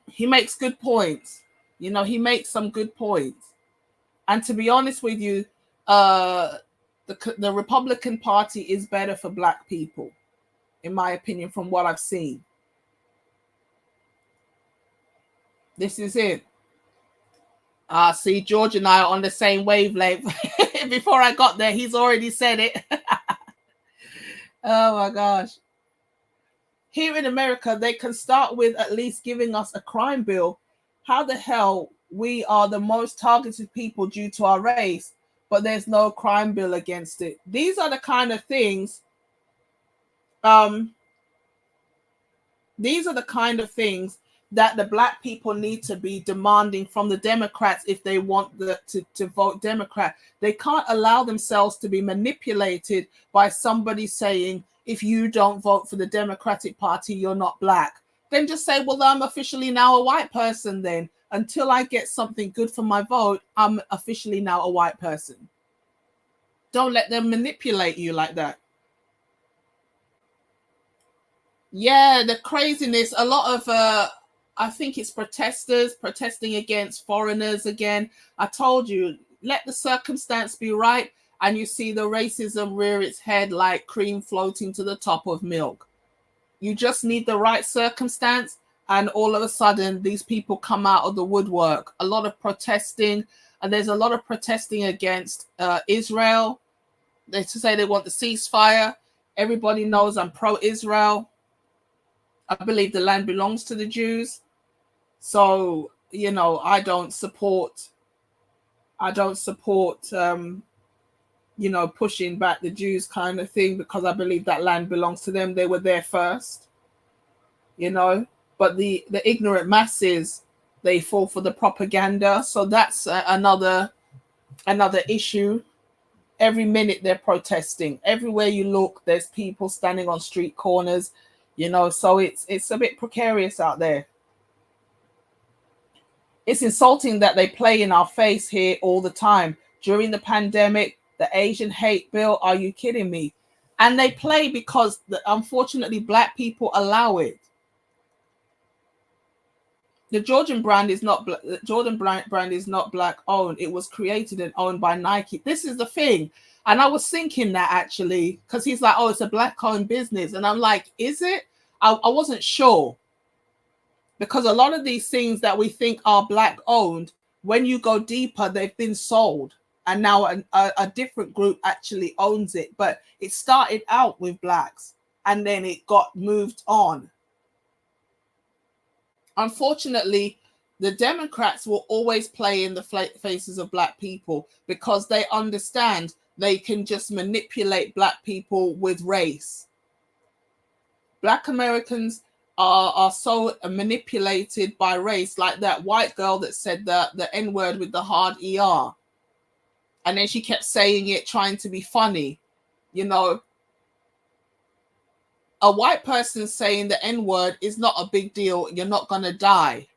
he makes good points. You know, he makes some good points. And to be honest with you, the Republican Party is better for black people, in my opinion, from what I've seen. This is it. See, George and I are on the same wavelength. Before I got there, he's already said it. Oh my gosh. Here in America, they can start with at least giving us a crime bill. How the hell we are the most targeted people due to our race, but there's no crime bill against it? These are the kind of things, these are the kind of things that the black people need to be demanding from the Democrats if they want to vote Democrat. They can't allow themselves to be manipulated by somebody saying, if you don't vote for the Democratic Party, you're not black. Then just say, well, I'm officially now a white person then. Until I get something good for my vote, I'm officially now a white person. Don't let them manipulate you like that. Yeah, the craziness, a lot of I think it's protesters protesting against foreigners again. I told you, let the circumstance be right, and you see the racism rear its head like cream floating to the top of milk. You just need the right circumstance, and all of a sudden, these people come out of the woodwork. A lot of protesting, and there's a lot of protesting against Israel. They say they want the ceasefire. Everybody knows I'm pro-Israel. I believe the land belongs to the Jews. So, you know, I don't support, you know, pushing back the Jews kind of thing, because I believe that land belongs to them. They were there first, you know, but the ignorant masses, they fall for the propaganda. So that's another issue. Every minute they're protesting. Everywhere you look, there's people standing on street corners, you know, so it's a bit precarious out there. It's insulting that they play in our face here all the time. During the pandemic, the Asian hate bill, are you kidding me? And they play because, unfortunately, black people allow it. The Jordan brand is not black owned. It was created and owned by Nike. This is the thing. And I was thinking that, actually, because he's like, oh, it's a black owned business. And I'm like, is it? I wasn't sure. Because a lot of these things that we think are black owned, when you go deeper, they've been sold. And now a different group actually owns it. But it started out with blacks, and then it got moved on. Unfortunately, the Democrats will always play in the faces of black people, because they understand they can just manipulate black people with race. Black Americans are so manipulated by race, like that white girl that said the N-word with the hard ER. And then she kept saying it, trying to be funny. You know, a white person saying the N-word is not a big deal. You're not going to die.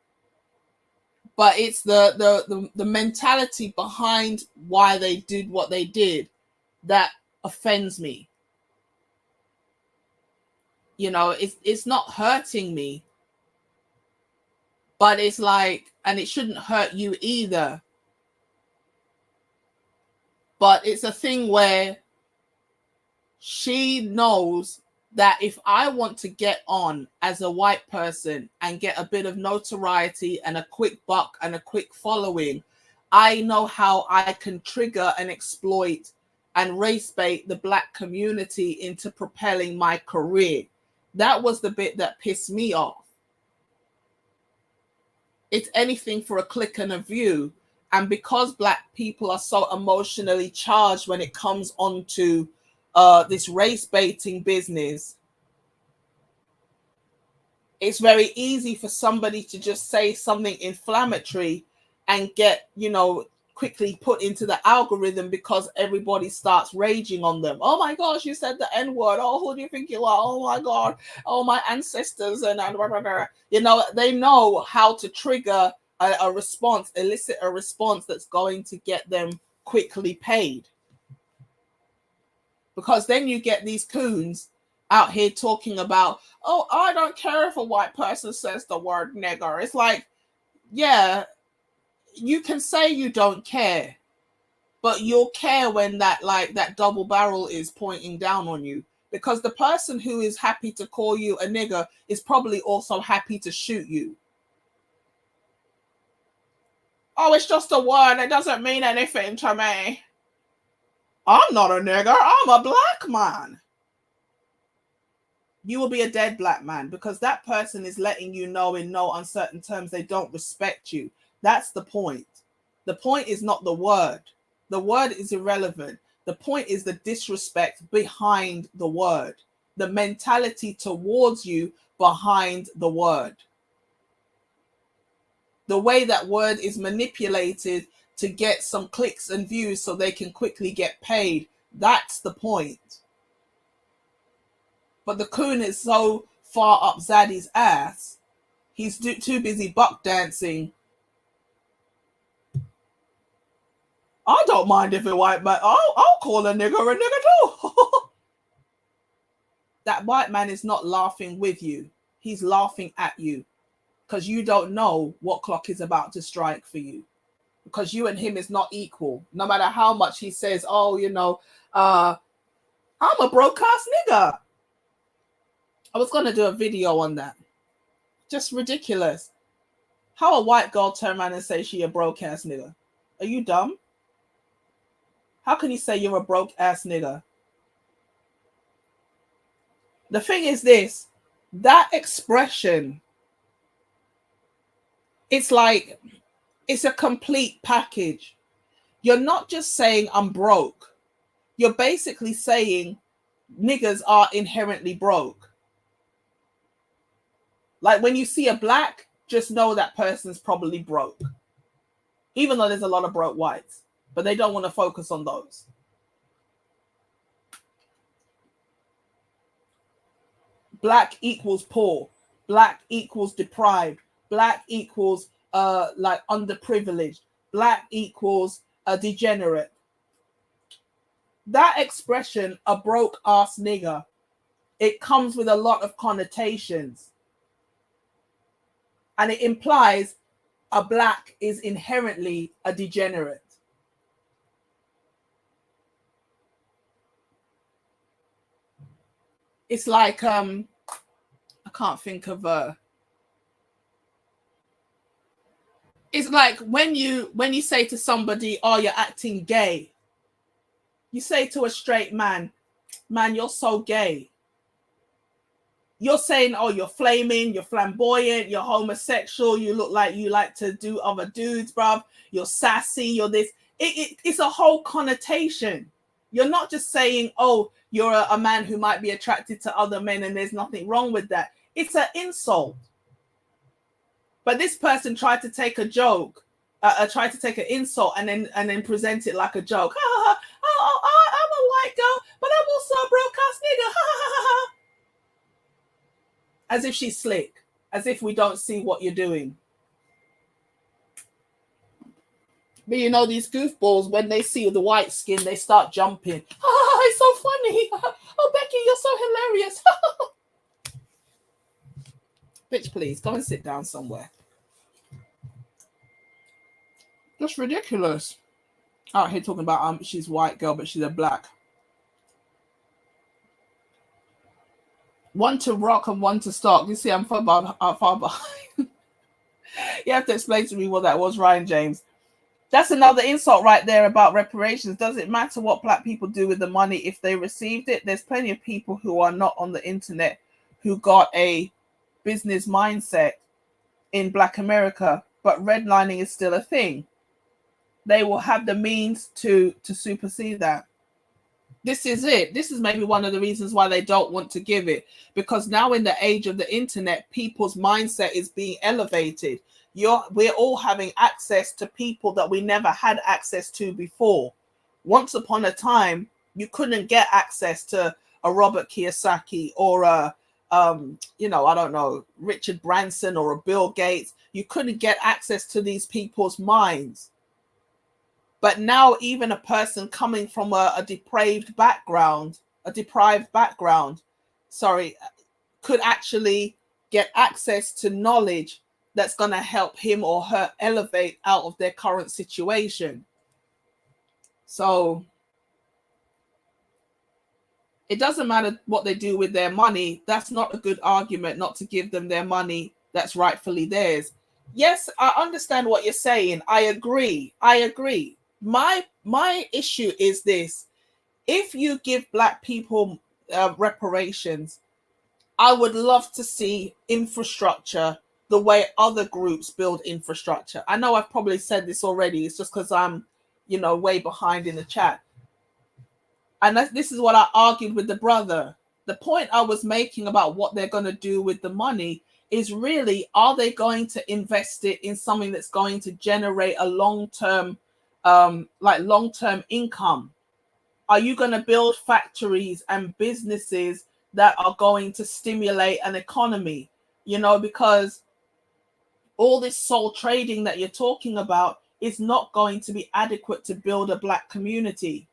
But it's the mentality behind why they did what they did that offends me. You know, it's not hurting me, but it's like, and it shouldn't hurt you either. But it's a thing where she knows that if I want to get on as a white person and get a bit of notoriety and a quick buck and a quick following, I know how I can trigger and exploit and race bait the black community into propelling my career. That was the bit that pissed me off. It's anything for a click and a view. And because black people are so emotionally charged when it comes onto this race baiting business, it's very easy for somebody to just say something inflammatory and get, you know, quickly put into the algorithm because everybody starts raging on them. Oh my gosh, you said the N-word. Oh, who do you think you are? Oh my God. Oh, my ancestors. And you know, they know how to trigger a response, elicit a response that's going to get them quickly paid. Because then you get these coons out here talking about, oh, I don't care if a white person says the word nigger. It's like, yeah, you can say you don't care, but you'll care when that double barrel is pointing down on you, because the person who is happy to call you a nigger is probably also happy to shoot you. Oh, it's just a word. It doesn't mean anything to me. I'm not a nigger. I'm a black man. You will be a dead black man, because that person is letting you know in no uncertain terms they don't respect you. That's the point. The point is not the word. The word is irrelevant. The point is the disrespect behind the word, the mentality towards you behind the word, the way that word is manipulated to get some clicks and views so they can quickly get paid. That's the point. But the coon is so far up Zaddy's ass, he's too busy buck dancing. I don't mind if a white man, I'll call a nigger too. That white man is not laughing with you. He's laughing at you because you don't know what clock is about to strike for you, because you and him is not equal. No matter how much he says, oh, you know, I'm a broke ass nigger. I was going to do a video on that. Just ridiculous. How a white girl turn around and say she a broke ass nigger? Are you dumb? How can you say you're a broke ass nigger? The thing is this, that expression, it's like, it's a complete package. You're not just saying I'm broke. You're basically saying niggers are inherently broke. Like when you see a black, just know that person's probably broke. Even though there's a lot of broke whites, but they don't want to focus on those. Black equals poor. Black equals deprived. Black equals like underprivileged. Black equals a degenerate. That expression, a broke ass nigger, it comes with a lot of connotations. And it implies a black is inherently a degenerate. It's like, I can't think of it's like when you say to somebody, oh, you're acting gay. You say to a straight man, man, you're so gay. You're saying, oh, you're flaming, you're flamboyant, you're homosexual, you look like you like to do other dudes, bruv. You're sassy, you're this. It's a whole connotation. You're not just saying, oh, you're a man who might be attracted to other men and there's nothing wrong with that. It's an insult. But this person tried to take a joke, tried to take an insult and then present it like a joke. I'm a white girl, but I'm also a broke-ass nigga. As if she's slick, as if we don't see what you're doing. But you know, these goofballs, when they see the white skin, they start jumping. It's so funny. Oh, Becky, you're so hilarious. Bitch, please, go and sit down somewhere. Just ridiculous. Out here talking about she's a white girl, but she's a black. One to rock and one to stalk. You see, I'm far behind. You have to explain to me what that was, Ryan James. That's another insult right there about reparations. Does it matter what black people do with the money if they received it? There's plenty of people who are not on the internet who got a business mindset in Black America, but redlining is still a thing. They will have the means to supersede that. This is it. This is maybe one of the reasons why they don't want to give it, because now in the age of the internet, people's mindset is being elevated. We're all having access to people that we never had access to before. Once upon a time, you couldn't get access to a Robert Kiyosaki or a I don't know, Richard Branson or a Bill Gates. You couldn't get access to these people's minds. But now even a person coming from a deprived background, could actually get access to knowledge that's going to help him or her elevate out of their current situation. So it doesn't matter what they do with their money. That's not a good argument not to give them their money that's rightfully theirs. Yes, I understand what you're saying. I agree. My issue is this. If you give Black people reparations, I would love to see infrastructure the way other groups build infrastructure. I know I've probably said this already. It's just because I'm, way behind in the chat. And this is what I argued with the brother. The point I was making about what they're going to do with the money is really, are they going to invest it in something that's going to generate a long-term income? Are you going to build factories and businesses that are going to stimulate an economy? Because all this soul trading that you're talking about is not going to be adequate to build a Black community.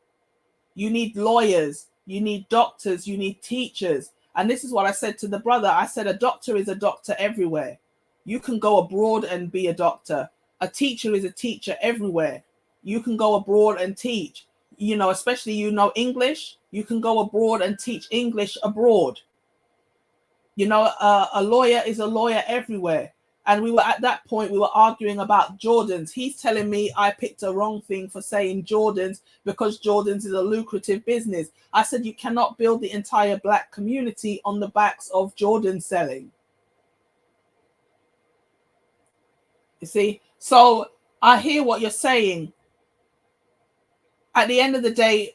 You need lawyers, you need doctors, you need teachers. And this is what I said to the brother. I said, a doctor is a doctor everywhere. You can go abroad and be a doctor. A teacher is a teacher everywhere. You can go abroad and teach. Especially English, you can go abroad and teach English abroad. A lawyer is a lawyer everywhere. And we were at that point, we were arguing about Jordans. He's telling me I picked a wrong thing for saying Jordans because Jordans is a lucrative business. I said, you cannot build the entire Black community on the backs of Jordan selling. You see? So I hear what you're saying. At the end of the day,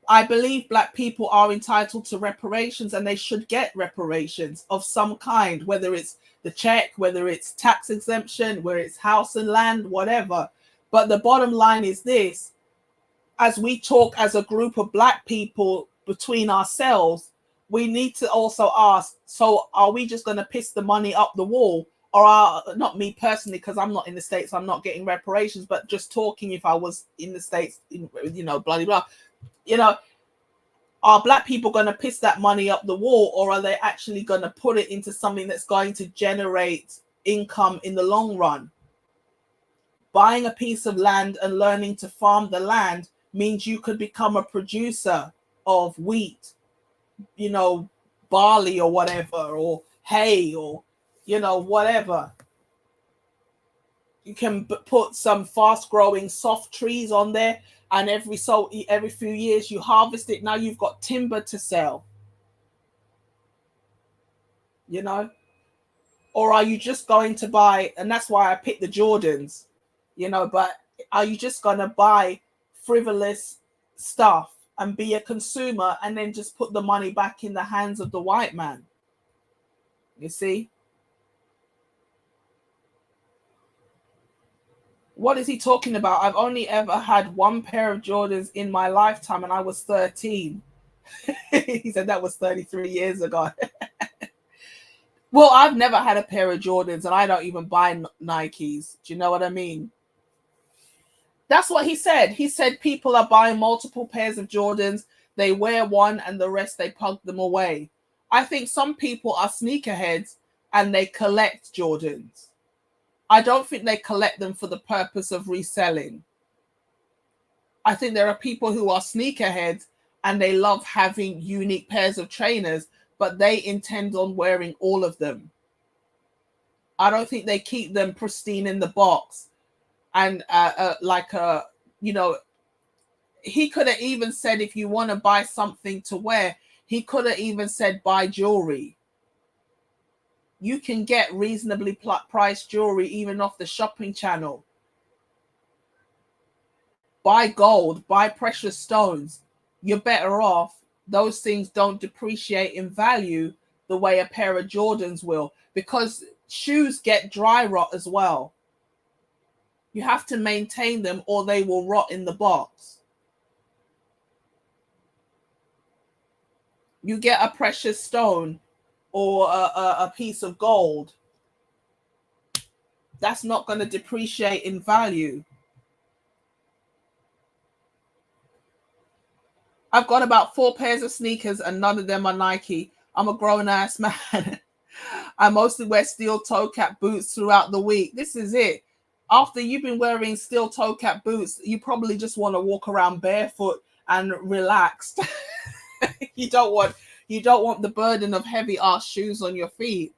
I believe Black people are entitled to reparations, and they should get reparations of some kind, whether it's the check, whether it's tax exemption, whether it's house and land, whatever. But the bottom line is this: as we talk as a group of Black people between ourselves, we need to also ask, so are we just going to piss the money up the wall? Or not me personally, because I'm not in the States, I'm not getting reparations, but just talking, if I was in the States, blah, blah, blah. Are Black people going to piss that money up the wall, or are they actually going to put it into something that's going to generate income in the long run? Buying a piece of land and learning to farm the land means you could become a producer of wheat, barley or whatever, or hay, or, whatever. You can put some fast growing soft trees on there, and every few years you harvest it. Now you've got timber to sell, or are you just going to buy, and that's why I picked the Jordans, but are you just going to buy frivolous stuff and be a consumer and then just put the money back in the hands of the white man? You see? What is he talking about? I've only ever had one pair of Jordans in my lifetime, and I was 13. He said that was 33 years ago. Well, I've never had a pair of Jordans, and I don't even buy Nikes. Do you know what I mean? That's what he said. He said people are buying multiple pairs of Jordans. They wear one, and the rest they pug them away. I think some people are sneakerheads, and they collect Jordans. I don't think they collect them for the purpose of reselling. I think there are people who are sneakerheads and they love having unique pairs of trainers, but they intend on wearing all of them. I don't think they keep them pristine in the box. And he could have even said, if you want to buy something to wear, he could have even said buy jewelry. You can get reasonably priced jewelry even off the shopping channel. Buy gold, buy precious stones. you're better off. Those things don't depreciate in value the way a pair of Jordans will, because shoes get dry rot as well. You have to maintain them or they will rot in the box. You get a precious stone or a piece of gold, that's not going to depreciate in value. I've got about 4 pairs of sneakers and none of them are Nike. I'm a grown ass man. I mostly wear steel toe cap boots throughout the week. This is it. After you've been wearing steel toe cap boots, you probably just want to walk around barefoot and relaxed. You don't want the burden of heavy ass shoes on your feet.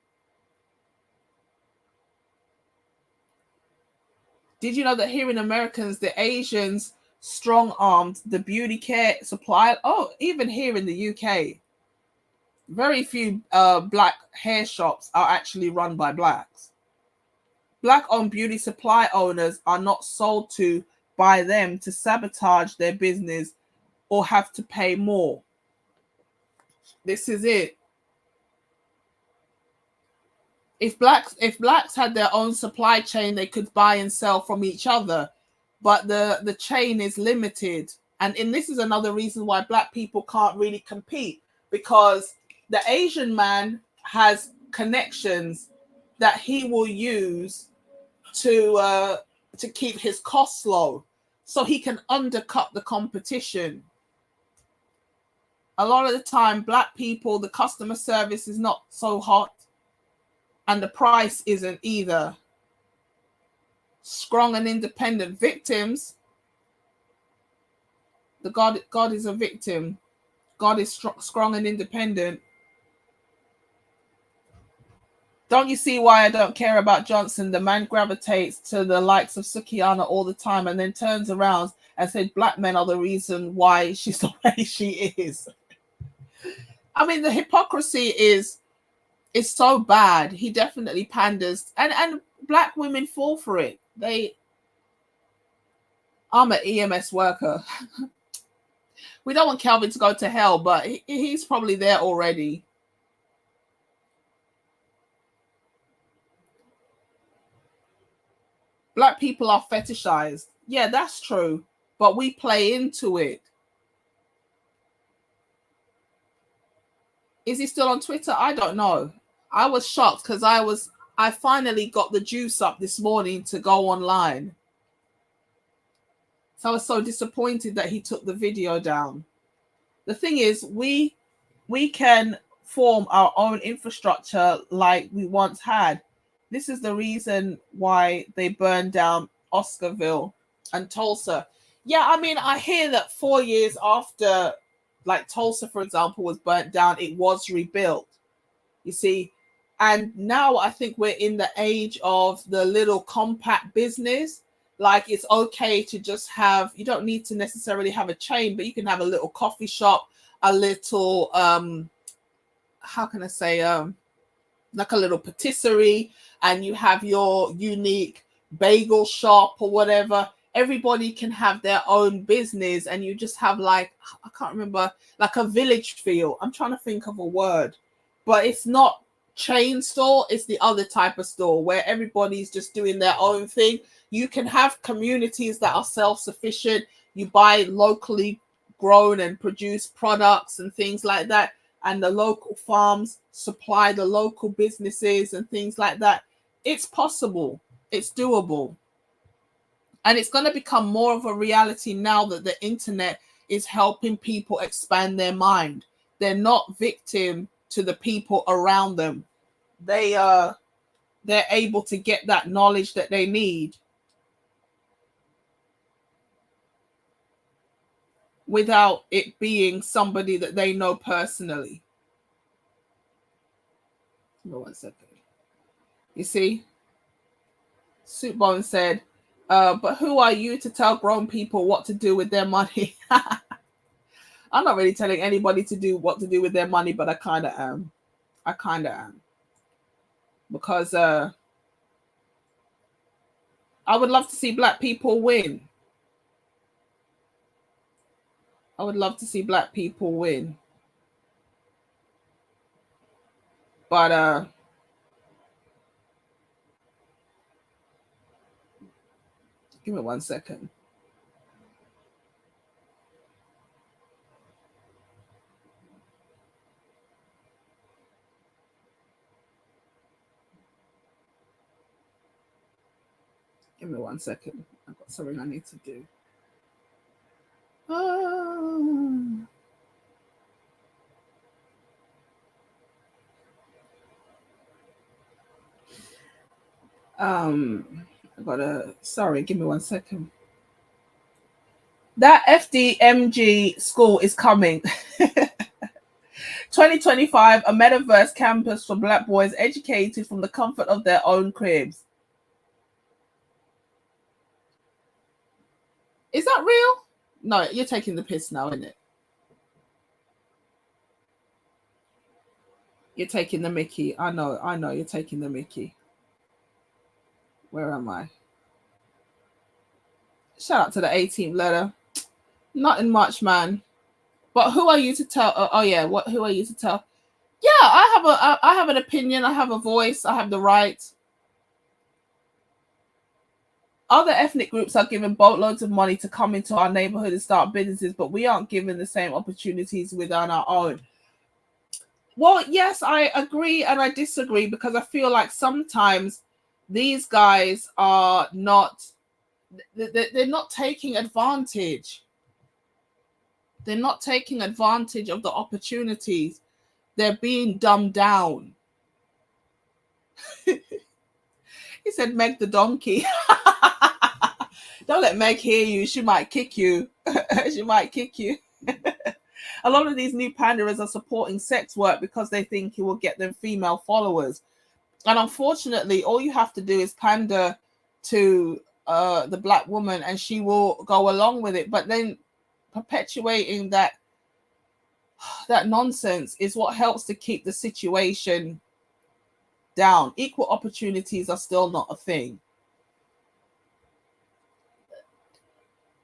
Did you know that here in Americans, the Asians strong-armed the beauty care supply? Oh, even here in the UK, very few black hair shops are actually run by blacks. Black-owned beauty supply owners are not sold to by them to sabotage their business or have to pay more. This is it. If blacks had their own supply chain, they could buy and sell from each other, but the chain is limited. And this is another reason why black people can't really compete, because the Asian man has connections that he will use to keep his costs low, so he can undercut the competition. A lot of the time, black people, the customer service is not so hot, and the price isn't either. Strong and independent victims. God is a victim. God is strong and independent. Don't you see why I don't care about Johnson? The man gravitates to the likes of Sukiana all the time and then turns around and said black men are the reason why she's the way she is. I mean, the hypocrisy is so bad. He definitely panders, and black women fall for it. I'm an EMS worker. We don't want Calvin to go to hell, but he's probably there already. Black people are fetishized. Yeah, that's true, but we play into it. Is he still on Twitter? I don't know. I was shocked because I finally got the juice up this morning to go online. So I was so disappointed that he took the video down. The thing is, we can form our own infrastructure like we once had. This is the reason why they burned down Oscarville and Tulsa. Yeah, I mean, I hear that 4 years after, like Tulsa, for example, was burnt down, it was rebuilt. You see, and now I think we're in the age of the little compact business. Like, it's okay to just have, you don't need to necessarily have a chain, but you can have a little coffee shop, a little, how can I say, like a little patisserie, and you have your unique bagel shop or whatever. Everybody can have their own business, and you just have, like, I can't remember, like a village feel. I'm trying to think of a word, but it's not chain store. It's the other type of store where everybody's just doing their own thing. You can have communities that are self-sufficient. You buy locally grown and produced products and things like that, and the local farms supply the local businesses and things like that. It's possible. It's doable. And it's going to become more of a reality now that the internet is helping people expand their mind. They're not victim to the people around them. They're able to get that knowledge that they need without it being somebody that they know personally. Hold on 1 second. You see? Soupbone said, but who are you to tell grown people what to do with their money? I'm not really telling anybody what to do with their money, but I kind of am. Because I would love to see black people win. I would love to see black people win. But give me 1 second. Give me 1 second. I've got something I need to do. I gotta, sorry, give me 1 second. That FDMG school is coming. 2025, a metaverse campus for black boys educated from the comfort of their own cribs. Is that real? No, you're taking the piss now, isn't it? You're taking the mickey. I know, you're taking the mickey. Where am I? Shout out to the 18th letter. Nothing much, man. But who are you to tell? Oh yeah, what? Who are you to tell? Yeah, I have an opinion. I have a voice. I have the right. Other ethnic groups are given boatloads of money to come into our neighborhood and start businesses, but we aren't given the same opportunities within our own. Well, yes, I agree and I disagree because I feel like sometimes these guys are not, they're not taking advantage. They're not taking advantage of the opportunities. They're being dumbed down. He said, Meg the donkey. Don't let Meg hear you. She might kick you. She might kick you. A lot of these new panderers are supporting sex work because they think it will get them female followers. And unfortunately, all you have to do is pander to the black woman and she will go along with it. But then perpetuating that nonsense is what helps to keep the situation down. Equal opportunities are still not a thing.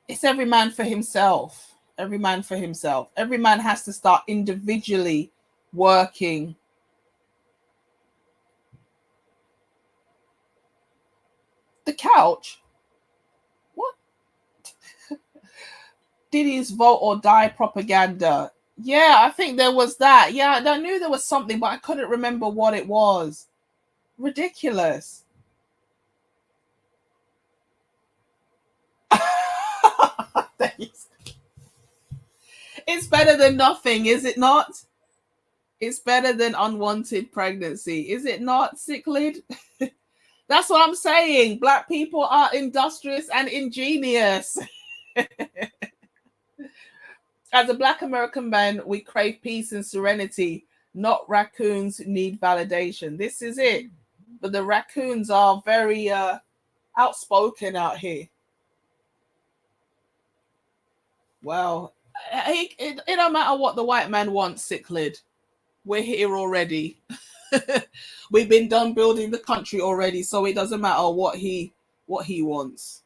It's every man for himself. Every man for himself. Every man has to start individually working. The couch? What? Diddy's vote or die propaganda. Yeah, I think there was that. Yeah, I knew there was something, but I couldn't remember what it was. Ridiculous. It's better than nothing, is it not? It's better than unwanted pregnancy, is it not, Cichlid? That's what I'm saying. Black people are industrious and ingenious. As a Black American man, we crave peace and serenity, not raccoons need validation. This is it. But the raccoons are very outspoken out here. Well, it don't matter what the white man wants, Cichlid. We're here already. We've been done building the country already, so it doesn't matter what he wants.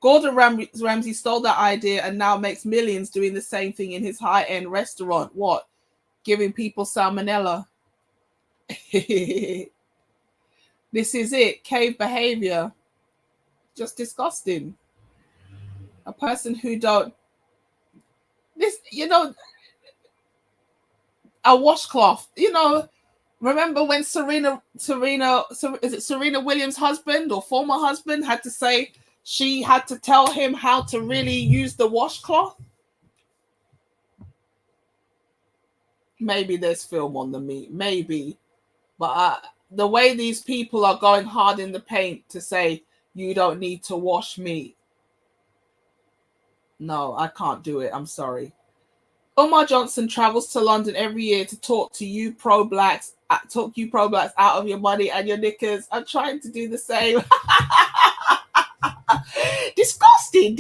Gordon Ramsay stole that idea and now makes millions doing the same thing in his high-end restaurant. What? Giving people salmonella. This is it. Cave behavior. Just disgusting. A person who don't... This, a washcloth. Remember when Serena Williams' husband or former husband had to say she had to tell him how to really use the washcloth? Maybe there's film on the meat, maybe. But the way these people are going hard in the paint to say you don't need to wash meat. No, I can't do it. I'm sorry. Omar Johnson travels to London every year to talk you pro-blacks out of your money and your knickers. I'm trying to do the same. Disgusting.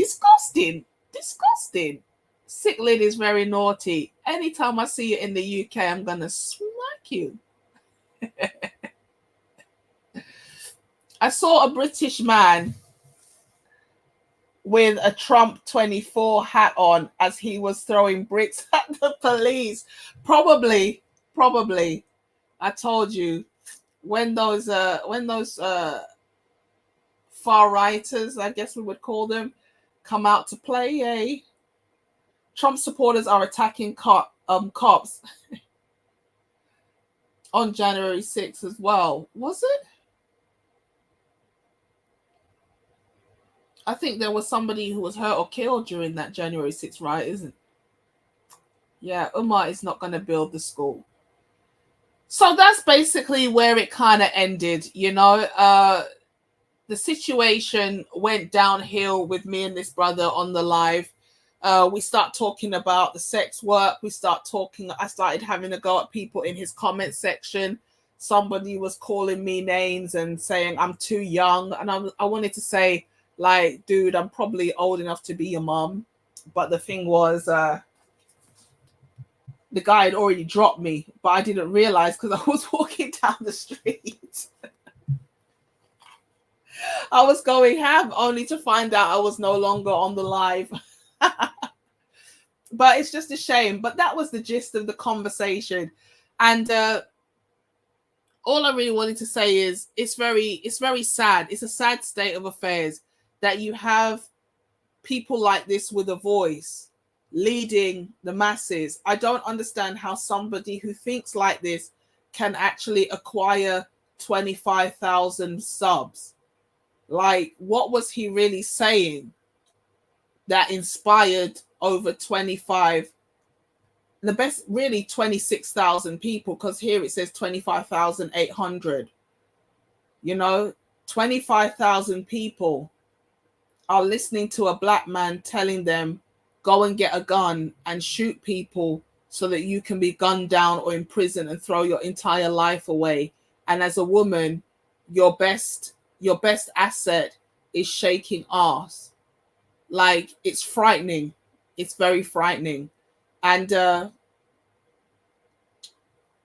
Cichlid is very naughty. Anytime I see you in the UK, I'm going to smack you. I saw a British man with a Trump 24 hat on as he was throwing bricks at the police. Probably. I told you, when those far righters, I guess we would call them, come out to play, Trump supporters are attacking cops on January 6th as well. Was it? I think there was somebody who was hurt or killed during that January 6th riot, isn't it? Yeah, Umar is not going to build the school. So that's basically where it kind of ended, you know. The situation went downhill with me and this brother on the live. We start talking about the sex work. I started having a go at people in his comment section. Somebody was calling me names and saying I'm too young. And I wanted to say, like, dude, I'm probably old enough to be your mom. But the thing was, the guy had already dropped me, but I didn't realize because I was walking down the street. I was going ham only to find out I was no longer on the live. But it's just a shame. But that was the gist of the conversation. And all I really wanted to say is it's very sad. It's a sad state of affairs that you have people like this with a voice leading the masses. I don't understand how somebody who thinks like this can actually acquire 25,000 subs. Like, what was he really saying that inspired over 26,000 people? Because here it says 25,800. You know, 25,000 people are listening to a black man telling them, go and get a gun and shoot people so that you can be gunned down or in prison and throw your entire life away. And as a woman, your best asset is shaking ass. Like, it's frightening. It's very frightening. And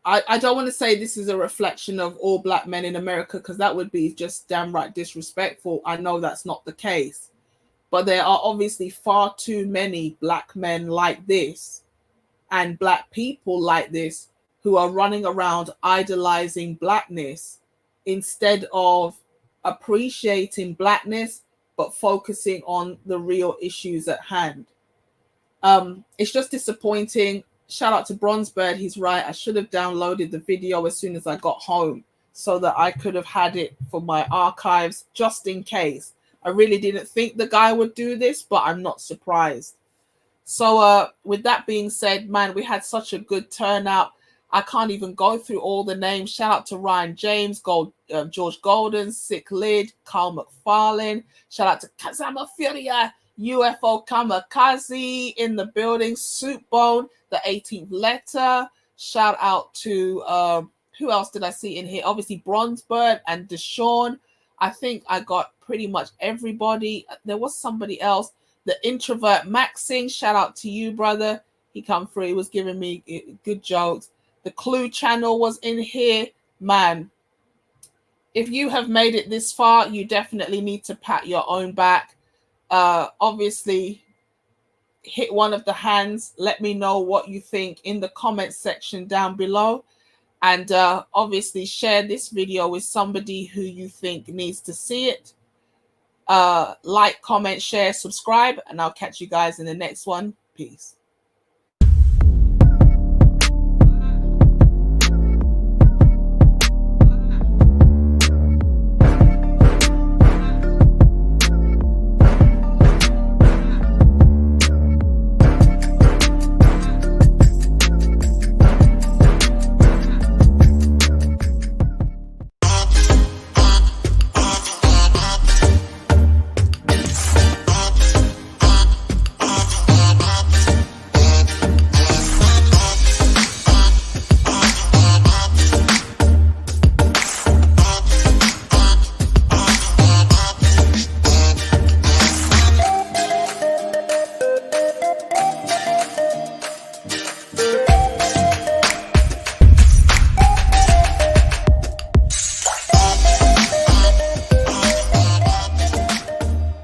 I don't want to say this is a reflection of all black men in America, because that would be just downright disrespectful. I know that's not the case. But there are obviously far too many black men like this and black people like this who are running around idolizing blackness instead of appreciating blackness, but focusing on the real issues at hand. It's just disappointing. Shout out to Bronzebird. He's right. I should have downloaded the video as soon as I got home so that I could have had it for my archives just in case. I really didn't think the guy would do this, but I'm not surprised. So with that being said, man, we had such a good turnout. I can't even go through all the names. Shout out to Ryan James, George Golden, Sick Lid, Carl McFarlane. Shout out to Kazama Furia, UFO Kamikaze in the building, Soup Bone, the 18th Letter. Shout out to, who else did I see in here? Obviously, Bronzebird and Deshaun. I think I got pretty much everybody. There was somebody else. The introvert Maxing, shout out to you, brother. He come through. He was giving me good jokes. The Clue channel was in here. Man, if you have made it this far, you definitely need to pat your own back. Obviously, hit one of the hands. Let me know what you think in the comment section down below. And obviously share this video with somebody who you think needs to see it. Like, comment, share, subscribe, and I'll catch you guys in the next one. Peace.